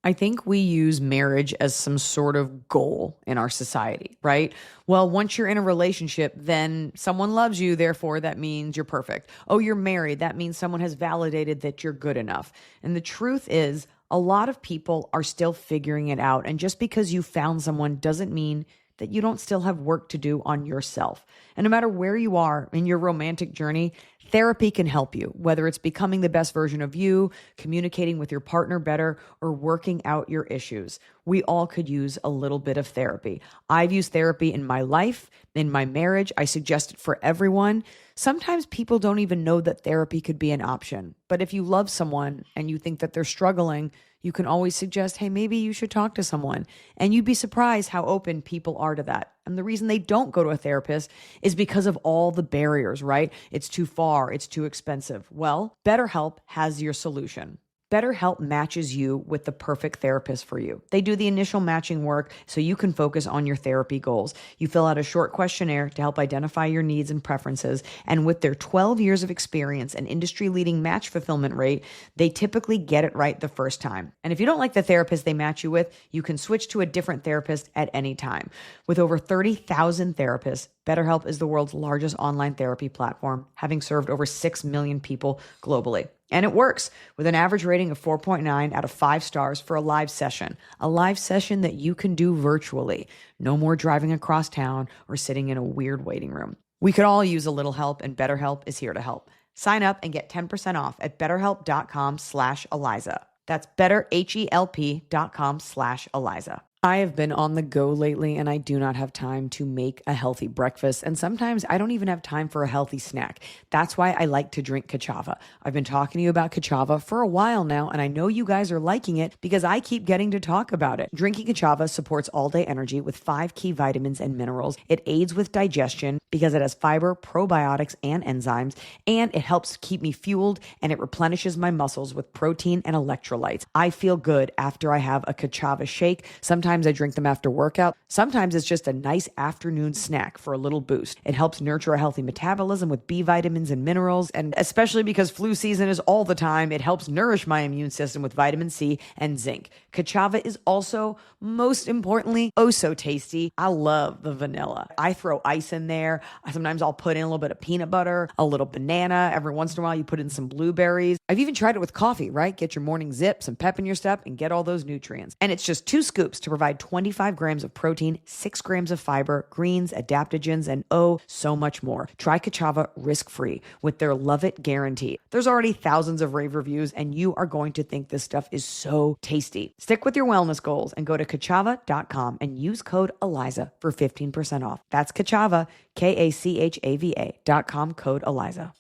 I think we use marriage as some sort of goal in our society, right? Well, once you're in a relationship, then someone loves you, therefore that means you're perfect. Oh, you're married, that means someone has validated that you're good enough. And the truth is, a lot of people are still figuring it out. And just because you found someone doesn't mean that you don't still have work to do on yourself. And no matter where you are in your romantic journey, therapy can help you, whether it's becoming the best version of you, communicating with your partner better, or working out your issues. We all could use a little bit of therapy. I've used therapy in my life, in my marriage. I suggest it for everyone. Sometimes people don't even know that therapy could be an option. But if you love someone and you think that they're struggling, you can always suggest, hey, maybe you should talk to someone. And you'd be surprised how open people are to that. And the reason they don't go to a therapist is because of all the barriers, right? It's too far, it's too expensive. Well, BetterHelp has your solution. BetterHelp matches you with the perfect therapist for you. They do the initial matching work so you can focus on your therapy goals. You fill out a short questionnaire to help identify your needs and preferences. And with their 12 years of experience and industry-leading match fulfillment rate, they typically get it right the first time. And if you don't like the therapist they match you with, you can switch to a different therapist at any time. With over 30,000 therapists, BetterHelp is the world's largest online therapy platform, having served over 6 million people globally. And it works with an average rating of 4.9 out of 5 stars for a live session that you can do virtually. No more driving across town or sitting in a weird waiting room. We could all use a little help, and BetterHelp is here to help. Sign up and get 10% off at betterhelp.com/Iliza. That's betterhelp.com/Iliza. I have been on the go lately and I do not have time to make a healthy breakfast. And sometimes I don't even have time for a healthy snack. That's why I like to drink Kachava. I've been talking to you about Kachava for a while now, and I know you guys are liking it because I keep getting to talk about it. Drinking Kachava supports all-day energy with 5 key vitamins and minerals. It aids with digestion because it has fiber, probiotics, and enzymes, and it helps keep me fueled, and it replenishes my muscles with protein and electrolytes. I feel good after I have a Kachava shake. Sometimes I drink them after workout. Sometimes it's just a nice afternoon snack for a little boost. It helps nurture a healthy metabolism with B vitamins and minerals. And especially because flu season is all the time, it helps nourish my immune system with vitamin C and zinc. Kachava is also, most importantly, oh so tasty. I love the vanilla. I throw ice in there. Sometimes I'll put in a little bit of peanut butter, a little banana. Every once in a while, you put in some blueberries. I've even tried it with coffee, right? Get your morning zip, some pep in your step, and get all those nutrients. And it's just 2 scoops to provide 25 grams of protein, 6 grams of fiber, greens, adaptogens, and oh, so much more. Try Kachava risk-free with their Love It guarantee. There's already thousands of rave reviews, and you are going to think this stuff is so tasty. Stick with your wellness goals and go to Kachava.com and use code Iliza for 15% off. That's Kachava, Kachava.com, code Iliza.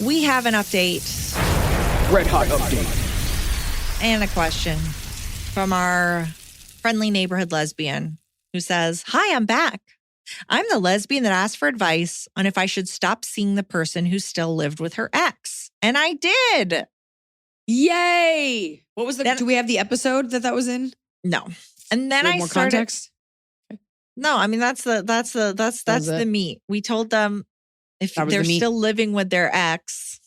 We have an update Red hot update. and a question from our friendly neighborhood lesbian who says, "Hi, I'm back. I'm the lesbian that asked for advice on if I should stop seeing the person who still lived with her ex. And I did." Yay! What was the? Do we have the episode that was in? No. And then I more started. context. No, I mean that's the meat. We told them if they're still living with their ex,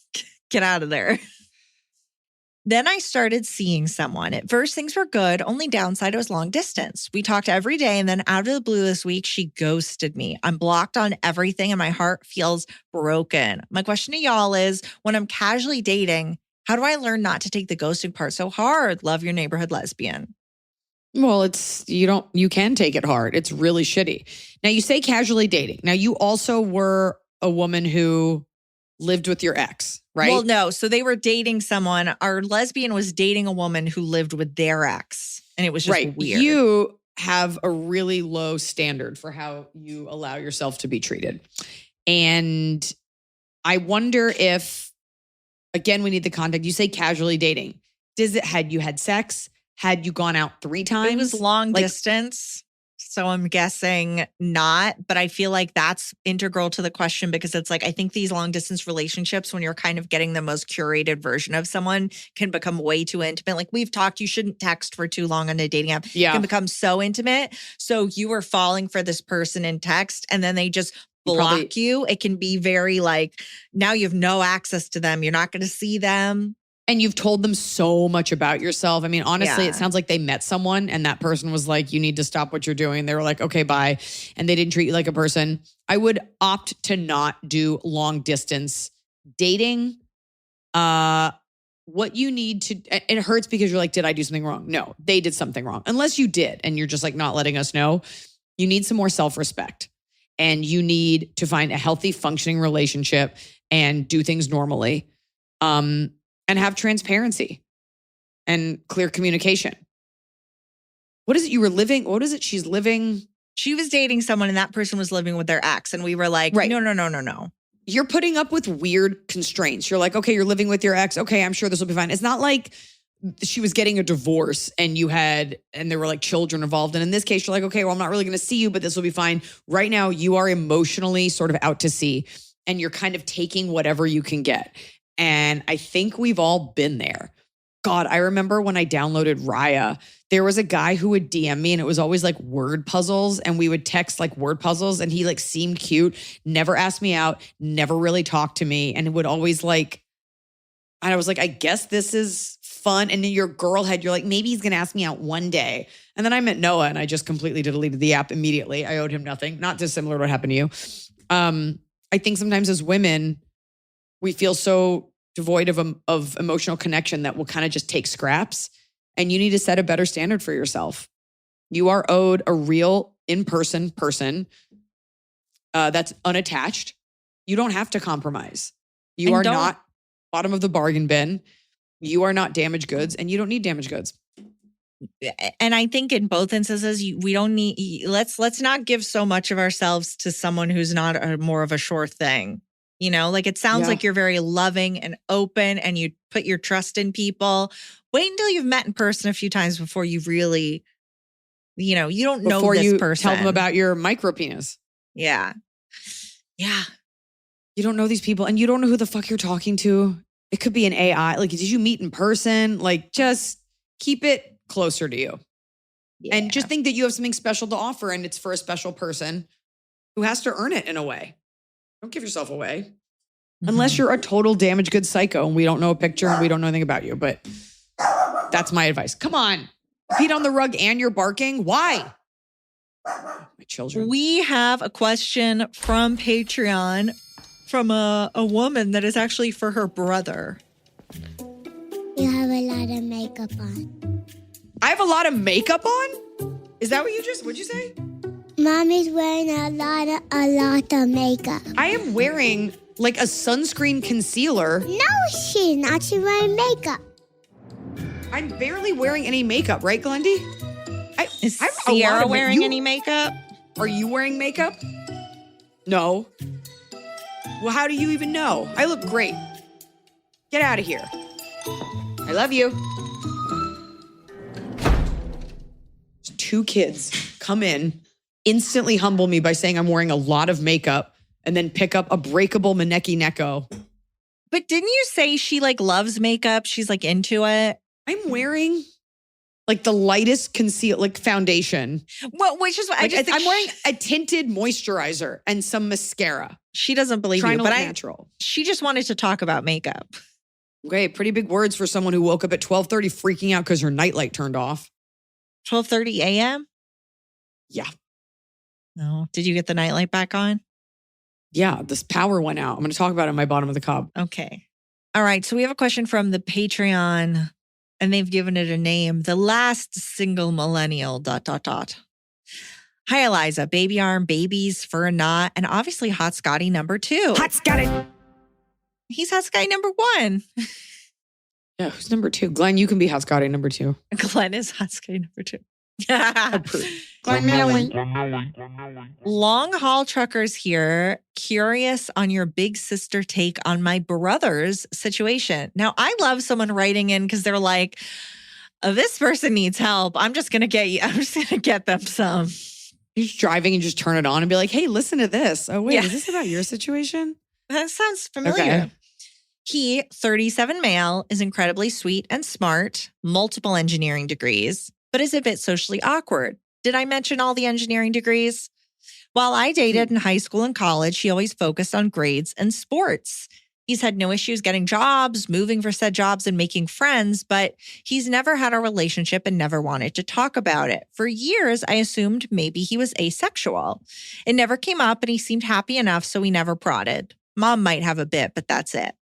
get out of there. Then I started seeing someone. At first, things were good. Only downside, it was long distance. We talked every day, and then out of the blue this week, she ghosted me. I'm blocked on everything, and my heart feels broken. My question to y'all is, when I'm casually dating, how do I learn not to take the ghosting part so hard? Love, your neighborhood lesbian. Well, you can take it hard. It's really shitty. Now, you say casually dating. Now, you also were a woman who lived with your ex, right? Well, no. So they were dating someone. Our lesbian was dating a woman who lived with their ex. And it was just weird. You have a really low standard for how you allow yourself to be treated. And I wonder if, again, we need the context. You say casually dating. Had you had sex? Had you gone out 3 times? It was long distance. So I'm guessing not, but I feel like that's integral to the question because it's like, I think these long distance relationships, when you're kind of getting the most curated version of someone, can become way too intimate. Like we've talked, you shouldn't text for too long on a dating app. Yeah. It can become so intimate. So you were falling for this person in text and then they just block you. It can be very like, now you have no access to them. You're not going to see them. And you've told them so much about yourself. I mean, honestly, Yeah. it sounds like they met someone and that person was like, you need to stop what you're doing. They were like, okay, bye. And they didn't treat you like a person. I would opt to not do long distance dating. What you need to, it hurts because you're like, did I do something wrong? No, they did something wrong. Unless you did and you're just like not letting us know. You need some more self-respect and you need to find a healthy, functioning relationship and do things normally. And have transparency and clear communication. What is it you were living? What is it she's living? She was dating someone and that person was living with their ex. And we were like, Right. no. You're putting up with weird constraints. You're like, okay, you're living with your ex. Okay, I'm sure this will be fine. It's not like she was getting a divorce and there were like children involved. And in this case, you're like, okay, well, I'm not really going to see you, but this will be fine. Right now, you are emotionally sort of out to sea and you're kind of taking whatever you can get. And I think we've all been there. God, I remember when I downloaded Raya, there was a guy who would DM me and it was always like word puzzles and we would text like word puzzles and he like seemed cute, never asked me out, never really talked to me and would always like, and I was like, I guess this is fun. And then you're like, maybe he's going to ask me out one day. And then I met Noah and I just completely deleted the app immediately. I owed him nothing, not dissimilar to what happened to you. I think sometimes as women, we feel so devoid of emotional connection that we'll kind of just take scraps. And you need to set a better standard for yourself. You are owed a real in-person person that's unattached. You don't have to compromise. You are not bottom of the bargain bin. You are not damaged goods and you don't need damaged goods. And I think in both instances, we don't need, let's not give so much of ourselves to someone who's not more of a sure thing. You know, like it sounds like you're very loving and open and you put your trust in people. Wait until you've met in person a few times before you really, you don't know before this you person. tell them about your micro penis. Yeah. Yeah. You don't know these people and you don't know who the fuck you're talking to. It could be an AI. Like, did you meet in person? Like, just keep it closer to you. Yeah. And just think that you have something special to offer and it's for a special person who has to earn it in a way. Don't give yourself away. Unless you're a total damaged goods psycho and we don't know a picture and we don't know anything about you. But that's my advice. Come on. Feet on the rug and you're barking. Why? My children. We have a question from Patreon from a woman that is actually for her brother. You have a lot of makeup on. I have a lot of makeup on? Is that what'd you say? Mommy's wearing a lot of makeup. I am wearing like a sunscreen concealer. No, she's not. She's wearing makeup. I'm barely wearing any makeup, right, Glendy? Is I'm a lot Sierra of wearing any makeup? Are you wearing makeup? No. Well, how do you even know? I look great. Get out of here. I love you. Two kids come in, instantly humble me by saying I'm wearing a lot of makeup and then pick up a breakable Maneki Neko. But didn't you say she like loves makeup? She's like into it. I'm wearing like the lightest foundation. Well, which is what I just think I'm wearing a tinted moisturizer and some mascara. she doesn't believe Trying you, to but look natural. she just wanted to talk about makeup. Okay, pretty big words for someone who woke up at 12:30 freaking out because her nightlight turned off. 12:30 a.m. Yeah. No. Did you get the nightlight back on? Yeah, this power went out. I'm going to talk about it in my bottom of the cob. Okay. All right. So we have a question from the Patreon and they've given it a name. The last single millennial ... Hi, Eliza. Baby arm, babies, fur knot, and obviously Hot Scotty number 2. Hot Scotty. He's Hot Scotty number 1. Yeah, who's number 2? Glenn, you can be Hot Scotty number 2. Glenn is Hot Scotty number 2. Approved. Glenn Millie. Long haul truckers here, curious on your big sister take on my brother's situation. Now, I love someone writing in because they're like, this person needs help. I'm just going to get them some. You're just driving and just turn it on and be like, hey, listen to this. Oh, wait, Yeah. is this about your situation? That sounds familiar. Okay. He, 37 male, is incredibly sweet and smart, multiple engineering degrees, but is a bit socially awkward. Did I mention all the engineering degrees? While I dated in high school and college, he always focused on grades and sports. He's had no issues getting jobs, moving for said jobs, and making friends, but he's never had a relationship and never wanted to talk about it. For years, I assumed maybe he was asexual. It never came up, and he seemed happy enough, so we never prodded. Mom might have a bit, but that's it.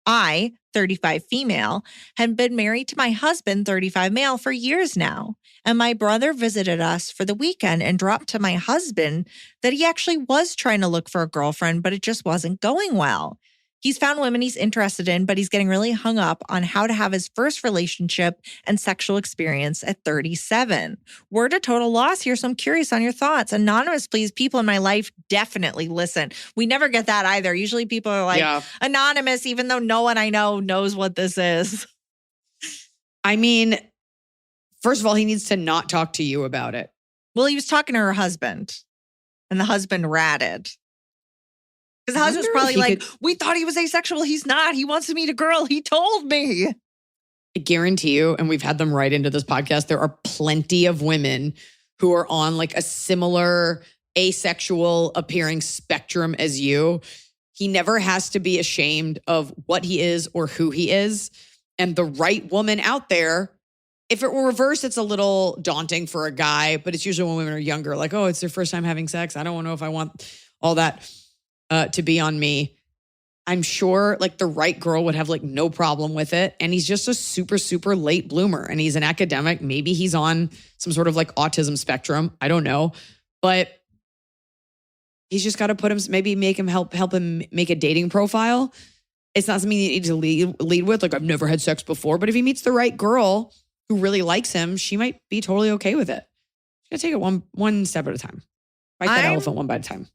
I, 35 female, had been married to my husband, 35 male, for years now. And my brother visited us for the weekend and dropped to my husband that he actually was trying to look for a girlfriend, but it just wasn't going well. He's found women he's interested in, but he's getting really hung up on how to have his first relationship and sexual experience at 37. We're at a total loss here, so I'm curious on your thoughts. Anonymous, please. People in my life definitely listen. We never get that either. Usually people are like, anonymous, even though no one I know knows what this is. I mean, first of all, he needs to not talk to you about it. Well, he was talking to her husband, and the husband ratted. Because the husband's probably like, we thought he was asexual. He's not. He wants to meet a girl. He told me. I guarantee you, and we've had them write into this podcast, there are plenty of women who are on like a similar asexual appearing spectrum as you. He never has to be ashamed of what he is or who he is. And the right woman out there, if it were reversed, it's a little daunting for a guy, but it's usually when women are younger, like, oh, it's their first time having sex. I don't know if I want all that to be on me. I'm sure like the right girl would have like no problem with it. And he's just a super, super late bloomer. And he's an academic. Maybe he's on some sort of like autism spectrum. I don't know. But he's just got to put him, maybe make him help him make a dating profile. It's not something you need to lead with. Like, I've never had sex before. But if he meets the right girl who really likes him, she might be totally okay with it. You gotta take it one step at a time. Bite that elephant one bite at a time.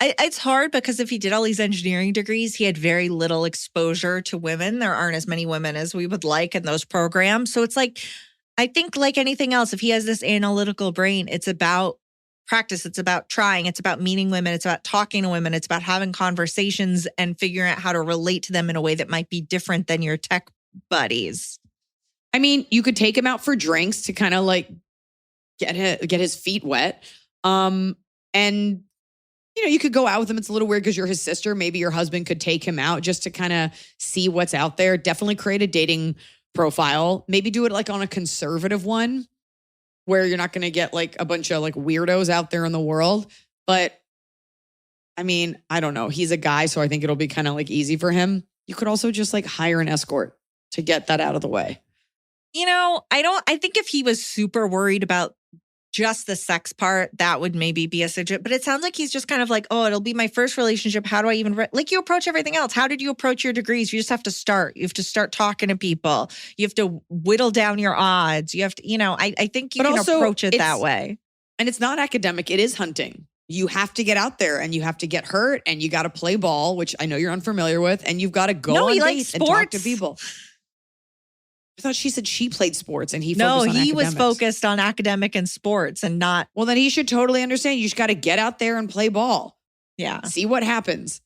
It's hard because if he did all these engineering degrees, he had very little exposure to women. There aren't as many women as we would like in those programs. So it's like, I think like anything else, if he has this analytical brain, it's about practice. It's about trying. It's about meeting women. It's about talking to women. It's about having conversations and figuring out how to relate to them in a way that might be different than your tech buddies. I mean, you could take him out for drinks to kind of like get his feet wet. And you know, you could go out with him. It's a little weird because you're his sister. Maybe your husband could take him out just to kind of see what's out there. Definitely create a dating profile. Maybe do it like on a conservative one where you're not going to get like a bunch of like weirdos out there in the world. But I mean, I don't know. He's a guy, so I think it'll be kind of like easy for him. You could also just like hire an escort to get that out of the way. You know, I think if he was super worried about just the sex part, that would maybe be a situation. But it sounds like he's just kind of like, oh, it'll be my first relationship. How do I even, like you approach everything else? How did you approach your degrees? You just have to start. You have to start talking to people. You have to whittle down your odds. You have to, you know, I think you can approach it that way. And it's not academic. It is hunting. You have to get out there and you have to get hurt and you got to play ball, which I know you're unfamiliar with, and you've got to go on dates and talk to people. I thought she said she played sports and he focused on academics. No, he was focused on academic and sports and not. Well, then he should totally understand. You just got to get out there and play ball. Yeah. See what happens.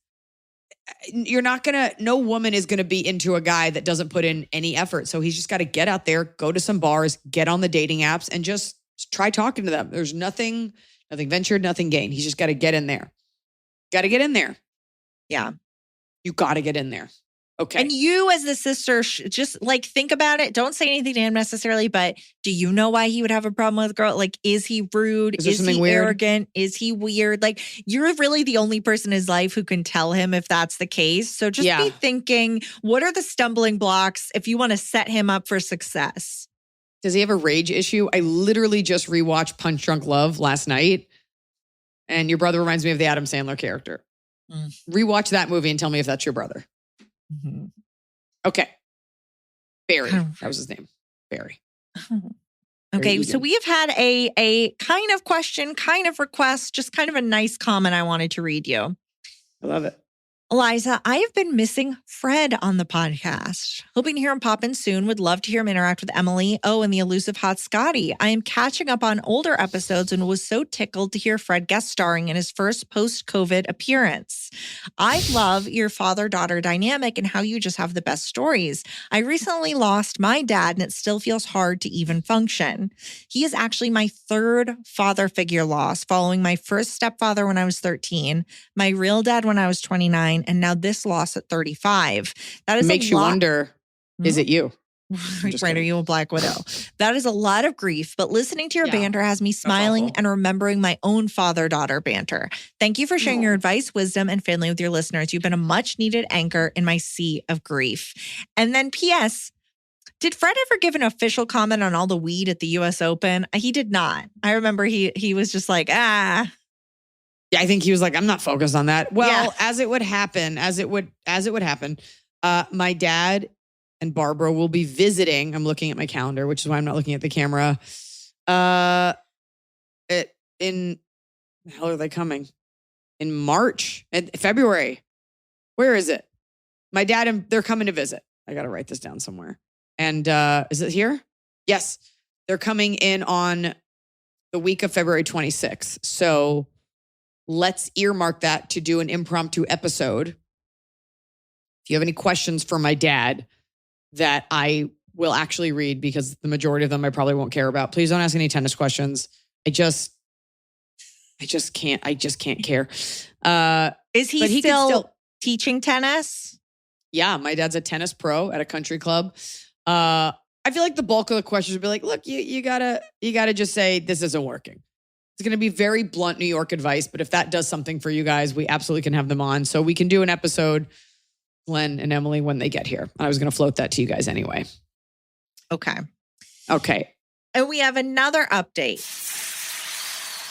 You're not going to, no woman is going to be into a guy that doesn't put in any effort. So he's just got to get out there, go to some bars, get on the dating apps and just try talking to them. There's nothing ventured, nothing gained. He's just got to get in there. Got to get in there. Yeah. You got to get in there. Okay. And you as the sister, just like think about it. Don't say anything to him necessarily, but do you know why he would have a problem with a girl? Like, is he rude? Is he weird? Arrogant? Is he weird? Like, you're really the only person in his life who can tell him if that's the case. So just be thinking, what are the stumbling blocks if you want to set him up for success? Does he have a rage issue? I literally just rewatched Punch Drunk Love last night. And your brother reminds me of the Adam Sandler character. Rewatch that movie and tell me if that's your brother. Mm-hmm. Okay. Barry. That was his name. Barry. Okay. So we have had a kind of question, kind of request, just kind of a nice comment I wanted to read you. I love it. Eliza, I have been missing Fred on the podcast. Hoping to hear him pop in soon. Would love to hear him interact with Emily. Oh, and the elusive hot Scotty. I am catching up on older episodes and was so tickled to hear Fred guest starring in his first post-COVID appearance. I love your father-daughter dynamic and how you just have the best stories. I recently lost my dad and it still feels hard to even function. He is actually my third father figure loss, following my first stepfather when I was 13, my real dad when I was 29, 39 and now this loss at 35. That is Makes you wonder, is it you? Right, are you a Black Widow? That is a lot of grief, but listening to your banter has me smiling and remembering my own father-daughter banter. Thank you for sharing your advice, wisdom, and family with your listeners. You've been a much-needed anchor in my sea of grief. And then P.S., did Fred ever give an official comment on all the weed at the U.S. Open? He did not. I remember he was just like, Yeah, I think he was like, I'm not focused on that. Well, as it would happen, my dad and Barbara will be visiting. I'm looking at my calendar, which is why I'm not looking at the camera. How are they coming? In March and February. Where is it? My dad and they're coming to visit. I got to write this down somewhere. And is it here? Yes. They're coming in on the week of February 26th. So let's earmark that to do an impromptu episode. If you have any questions for my dad that I will actually read, because the majority of them I probably won't care about, please don't ask any tennis questions. I just can't care. Is he still teaching tennis? Yeah, my dad's a tennis pro at a country club. I feel like the bulk of the questions would be like, look, you gotta just say this isn't working. It's going to be very blunt New York advice, but if that does something for you guys, we absolutely can have them on. So we can do an episode, Glenn and Emily, when they get here. I was going to float that to you guys anyway. Okay. And we have another update.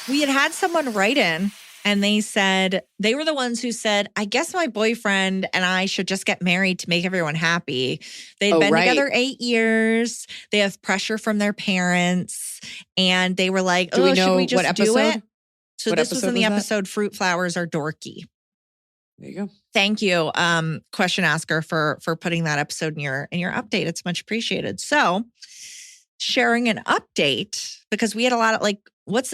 We had someone write in and they said, they were the ones who said, I guess my boyfriend and I should just get married to make everyone happy. They'd been together 8 years. They have pressure from their parents. And they were like, should we just do it? So this was in the episode, Fruit Flowers Are Dorky. There you go. Thank you, question asker, for putting that episode in your update. It's much appreciated. So sharing an update, because we had a lot of like,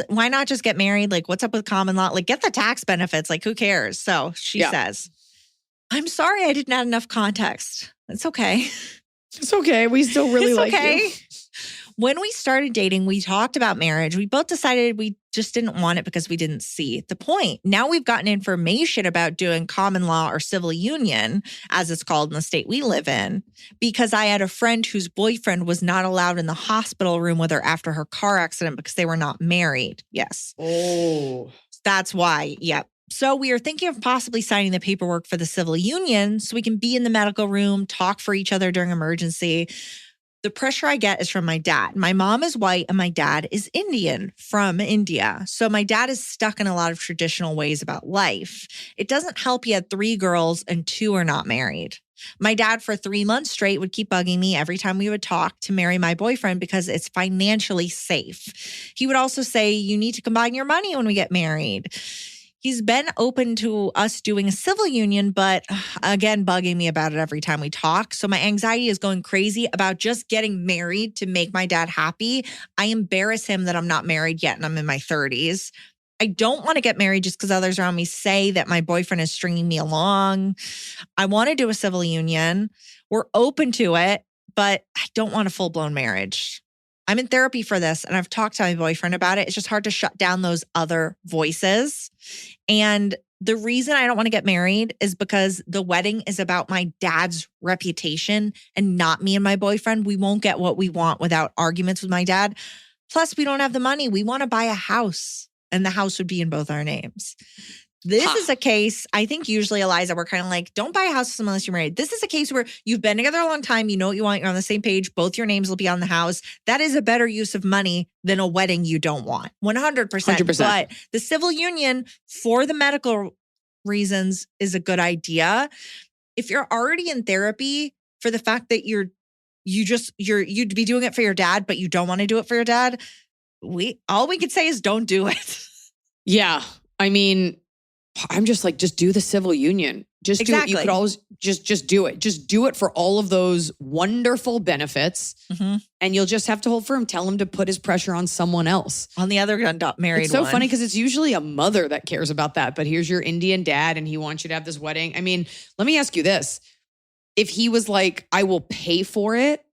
why not just get married? Like, what's up with common law? Like, get the tax benefits. Like, who cares? So she says, I'm sorry I didn't add enough context. It's okay. It's okay. We still really like you. When we started dating, we talked about marriage. We both decided we just didn't want it because we didn't see the point. Now we've gotten information about doing common law or civil union, as it's called in the state we live in, because I had a friend whose boyfriend was not allowed in the hospital room with her after her car accident because they were not married. Yes. Oh. That's why. Yep. So we are thinking of possibly signing the paperwork for the civil union so we can be in the medical room, talk for each other during emergency. The pressure I get is from my dad. My mom is white and my dad is Indian from India. So my dad is stuck in a lot of traditional ways about life. It doesn't help he had 3 girls and 2 are not married. My dad for 3 months straight would keep bugging me every time we would talk to marry my boyfriend because it's financially safe. He would also say, you need to combine your money when we get married. He's been open to us doing a civil union, but again, bugging me about it every time we talk. So my anxiety is going crazy about just getting married to make my dad happy. I embarrass him that I'm not married yet and I'm in my 30s. I don't want to get married just because others around me say that my boyfriend is stringing me along. I want to do a civil union. We're open to it, but I don't want a full-blown marriage. I'm in therapy for this and I've talked to my boyfriend about it. It's just hard to shut down those other voices. And the reason I don't want to get married is because the wedding is about my dad's reputation and not me and my boyfriend. We won't get what we want without arguments with my dad. Plus, we don't have the money. We want to buy a house and the house would be in both our names. This is a case, I think usually, Iliza, we're kind of like, don't buy a house unless you're married. This is a case where you've been together a long time. You know what you want. You're on the same page. Both your names will be on the house. That is a better use of money than a wedding you don't want. 100%. 100%. But the civil union for the medical reasons is a good idea. If you're already in therapy for the fact that you'd be doing it for your dad, but you don't want to do it for your dad, all we could say is don't do it. Yeah. I mean, I'm just like, just do the civil union. Just do it. You could always just do it. Just do it for all of those wonderful benefits. Mm-hmm. And you'll just have to hold firm. Tell him to put his pressure on someone else. On the other hand, married. It's so funny because it's usually a mother that cares about that. But here's your Indian dad and he wants you to have this wedding. I mean, let me ask you this. If he was like, I will pay for it,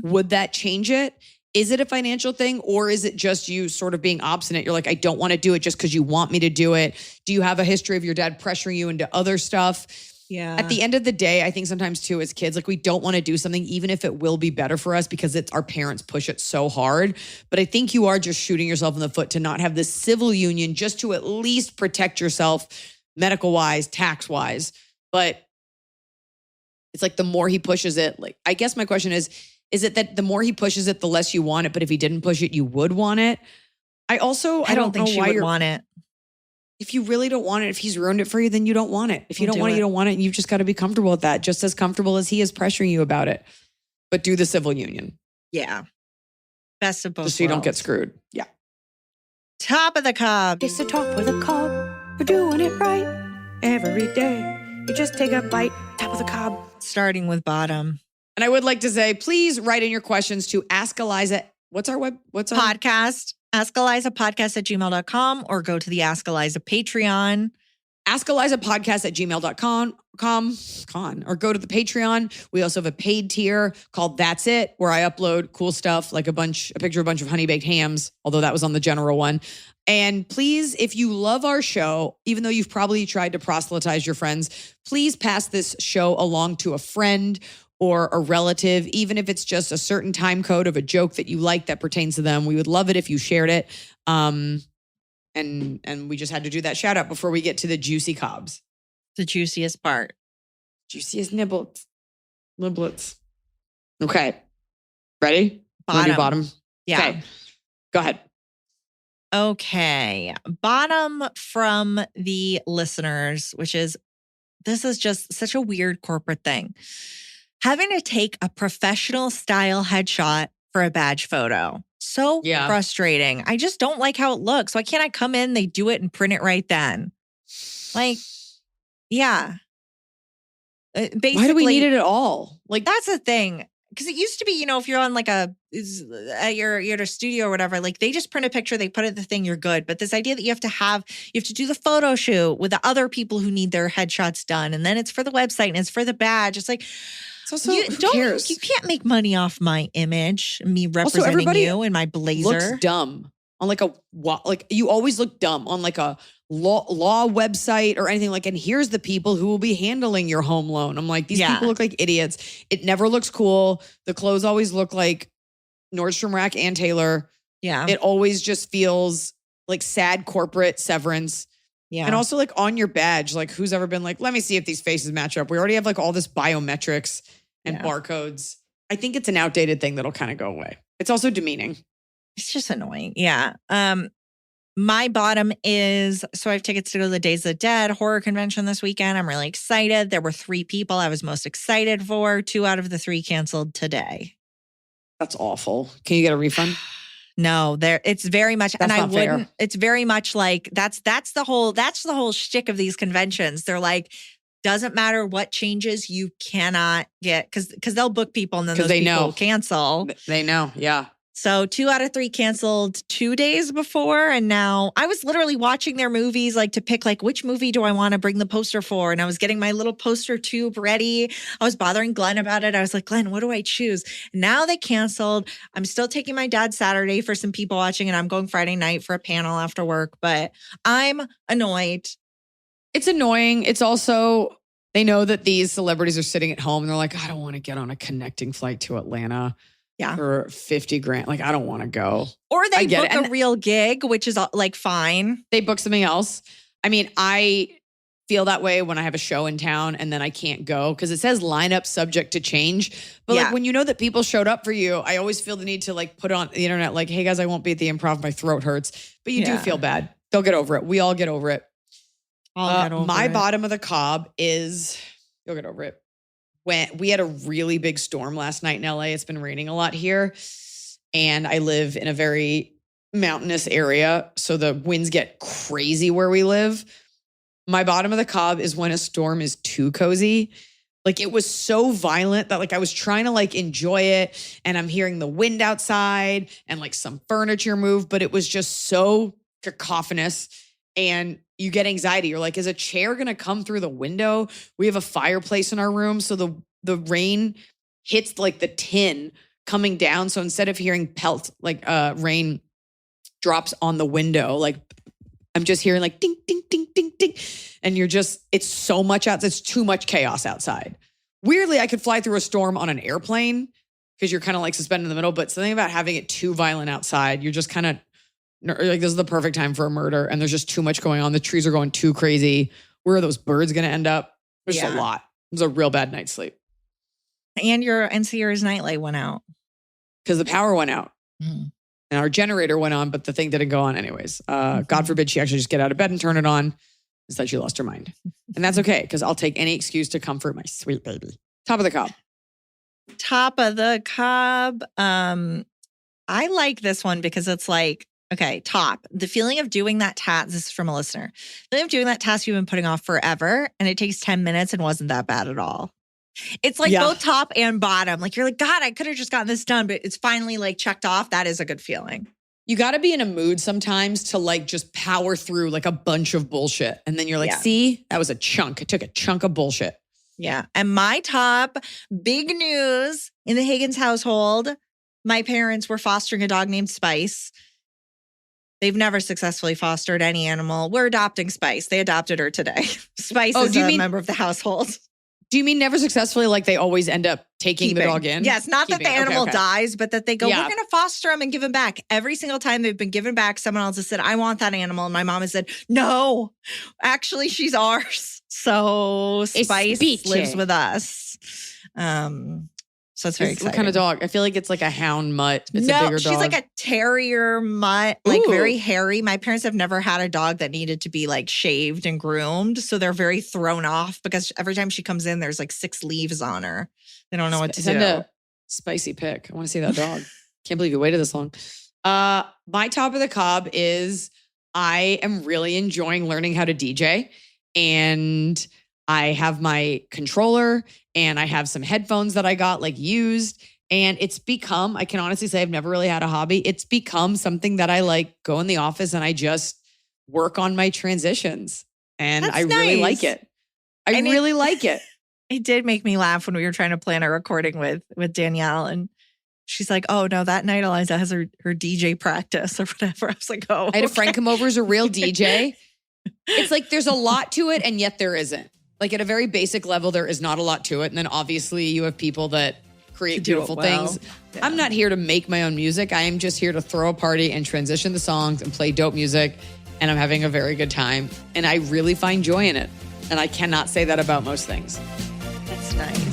would that change it? is it a financial thing or is it just you sort of being obstinate? You're like, I don't want to do it just because you want me to do it. Do you have a history of your dad pressuring you into other stuff? Yeah. At the end of the day, I think sometimes too, as kids, like we don't want to do something, even if it will be better for us because it's our parents push it so hard. But I think you are just shooting yourself in the foot to not have this civil union just to at least protect yourself medical wise, tax wise. But it's like the more he pushes it, like, I guess my question is it that the more he pushes it, the less you want it? But if he didn't push it, you would want it. I don't think know she why would you're want it. If you really don't want it, if he's ruined it for you, then you don't want it. If you don't want it, you don't want it. And you've just got to be comfortable with that, just as comfortable as he is pressuring you about it. But do the civil union. Yeah. Best of both Just so you don't get worlds. screwed. Yeah. Top of the cob. It's the top of the cob. We're doing it right every day. You just take a bite, top of the cob. Starting with bottom. And I would like to say, please write in your questions to Ask Iliza. What's our Podcast. Ask Iliza podcast at gmail.com or go to the Ask Iliza Patreon. Ask Iliza podcast at gmail.com or go to the Patreon. We also have a paid tier called That's It, where I upload cool stuff like a picture of a bunch of honey baked hams, although that was on the general one. And please, if you love our show, even though you've probably tried to proselytize your friends, please pass this show along to a friend or a relative, even if it's just a certain time code of a joke that you like that pertains to them. We would love it if you shared it. And we just had to do that shout out before we get to the juicy cobs. The juiciest part. Juiciest niblets. Okay. Ready? Wanna do bottom. Yeah. Okay. Go ahead. Okay. Bottom from the listeners, this is just such a weird corporate thing. Having to take a professional style headshot for a badge photo. So frustrating. I just don't like how it looks. Why can't I come in, they do it and print it right then? Like, yeah. Basically, why do we need it at all? Like, that's the thing. Because it used to be, if you're on like you're at a studio or whatever, like they just print a picture, they put it in the thing, you're good. But this idea that you have to do the photo shoot with the other people who need their headshots done. And then it's for the website and it's for the badge. It's like, also, you can't make money off my image, me representing you in my blazer. Looks dumb on you always look dumb on like a law website or anything like. And here's the people who will be handling your home loan. I'm like, these people look like idiots. It never looks cool. The clothes always look like Nordstrom Rack and Taylor. Yeah, it always just feels like sad corporate severance. Yeah. And also like on your badge, like who's ever been like, let me see if these faces match up. We already have like all this biometrics and barcodes. I think it's an outdated thing that'll kind of go away. It's also demeaning. It's just annoying. Yeah. My bottom is, so I have tickets to go to the Days of the Dead horror convention this weekend. I'm really excited. There were 3 people I was most excited for. 2 out of the 3 canceled today. That's awful. Can you get a refund? No, it's very much, that's and I fair. wouldn't. It's very much like that's the whole shtick of these conventions. They're like, doesn't matter what changes, you cannot get because they'll book people and then those people cancel. They know, yeah. So 2 out of 3 canceled 2 days before, and now I was literally watching their movies like to pick like which movie do I want to bring the poster for, and I was getting my little poster tube ready. I was bothering Glenn about it. I was like, Glenn, what do I choose? Now they canceled. I'm still taking my dad Saturday for some people watching, and I'm going Friday night for a panel after work. But I'm annoyed. It's annoying. It's also they know that these celebrities are sitting at home and they're like, I don't want to get on a connecting flight to Atlanta. Yeah. For $50,000. Like, I don't want to go. Or they book a real gig, which is like fine. They book something else. I mean, I feel that way when I have a show in town and then I can't go because it says lineup subject to change. But like when you know that people showed up for you, I always feel the need to like put on the internet like, hey guys, I won't be at the Improv. My throat hurts. But you do feel bad. They'll get over it. We all get over it. My bottom of the cob is, you'll get over it. When we had a really big storm last night in LA, it's been raining a lot here. And I live in a very mountainous area. So the winds get crazy where we live. My bottom of the cob is when a storm is too cozy. Like it was so violent that like I was trying to like enjoy it. And I'm hearing the wind outside and like some furniture move, but it was just so cacophonous. And you get anxiety. You're like, is a chair going to come through the window? We have a fireplace in our room. So the rain hits like the tin coming down. So instead of hearing pelt, like rain drops on the window, like I'm just hearing like ding, ding, ding, ding, ding. And it's so much out. It's too much chaos outside. Weirdly, I could fly through a storm on an airplane because you're kind of like suspended in the middle, but something about having it too violent outside, you're just kind of like, this is the perfect time for a murder. And there's just too much going on. The trees are going too crazy. Where are those birds going to end up? There's just a lot. It was a real bad night's sleep. And Sierra's nightlight went out. Because the power went out. And our generator went on, but the thing didn't go on anyways. God forbid she actually just get out of bed and turn it on. Instead, she lost her mind. And that's okay, because I'll take any excuse to comfort my sweet baby. Top of the cob. Top of the cob. I like this one because it's like, okay, top. The feeling of doing that task, this is from a listener. The feeling of doing that task you've been putting off forever, and it takes 10 minutes and wasn't that bad at all. It's like both top and bottom. Like, you're like, God, I could have just gotten this done, but it's finally like checked off. That is a good feeling. You got to be in a mood sometimes to like just power through like a bunch of bullshit. And then you're like, see, that was a chunk. It took a chunk of bullshit. Yeah. And my top, big news in the Higgins household. My parents were fostering a dog named Spice. They've never successfully fostered any animal. We're adopting Spice. They adopted her today. Spice is a member of the household. Do you mean never successfully, like they always end up taking the dog in? Yes, not that the animal dies, but that they go, we're going to foster him and give him back. Every single time they've been given back, someone else has said, I want that animal. And my mom has said, no, actually, she's ours. So Spice lives with us. So it's very exciting. What kind of dog? I feel like it's like a hound mutt. It's a bigger dog. She's like a terrier mutt, like very hairy. My parents have never had a dog that needed to be like shaved and groomed. So they're very thrown off because every time she comes in, there's like 6 leaves on her. They don't know what to do. Send a spicy pic. I want to see that dog. Can't believe you waited this long. My top of the cob is I am really enjoying learning how to DJ. And I have my controller and I have some headphones that I got like used. And it's become, I can honestly say I've never really had a hobby. It's become something that I like go in the office and I just work on my transitions. And I really like it. I really like it. It did make me laugh when we were trying to plan a recording with Danielle. And she's like, oh no, that night Iliza has her DJ practice or whatever. I was like, oh. I had a friend come over who's a real DJ. It's like there's a lot to it and yet there isn't. Like at a very basic level, there is not a lot to it. And then obviously you have people that create beautiful things. Yeah. I'm not here to make my own music. I am just here to throw a party and transition the songs and play dope music. And I'm having a very good time. And I really find joy in it. And I cannot say that about most things. That's nice.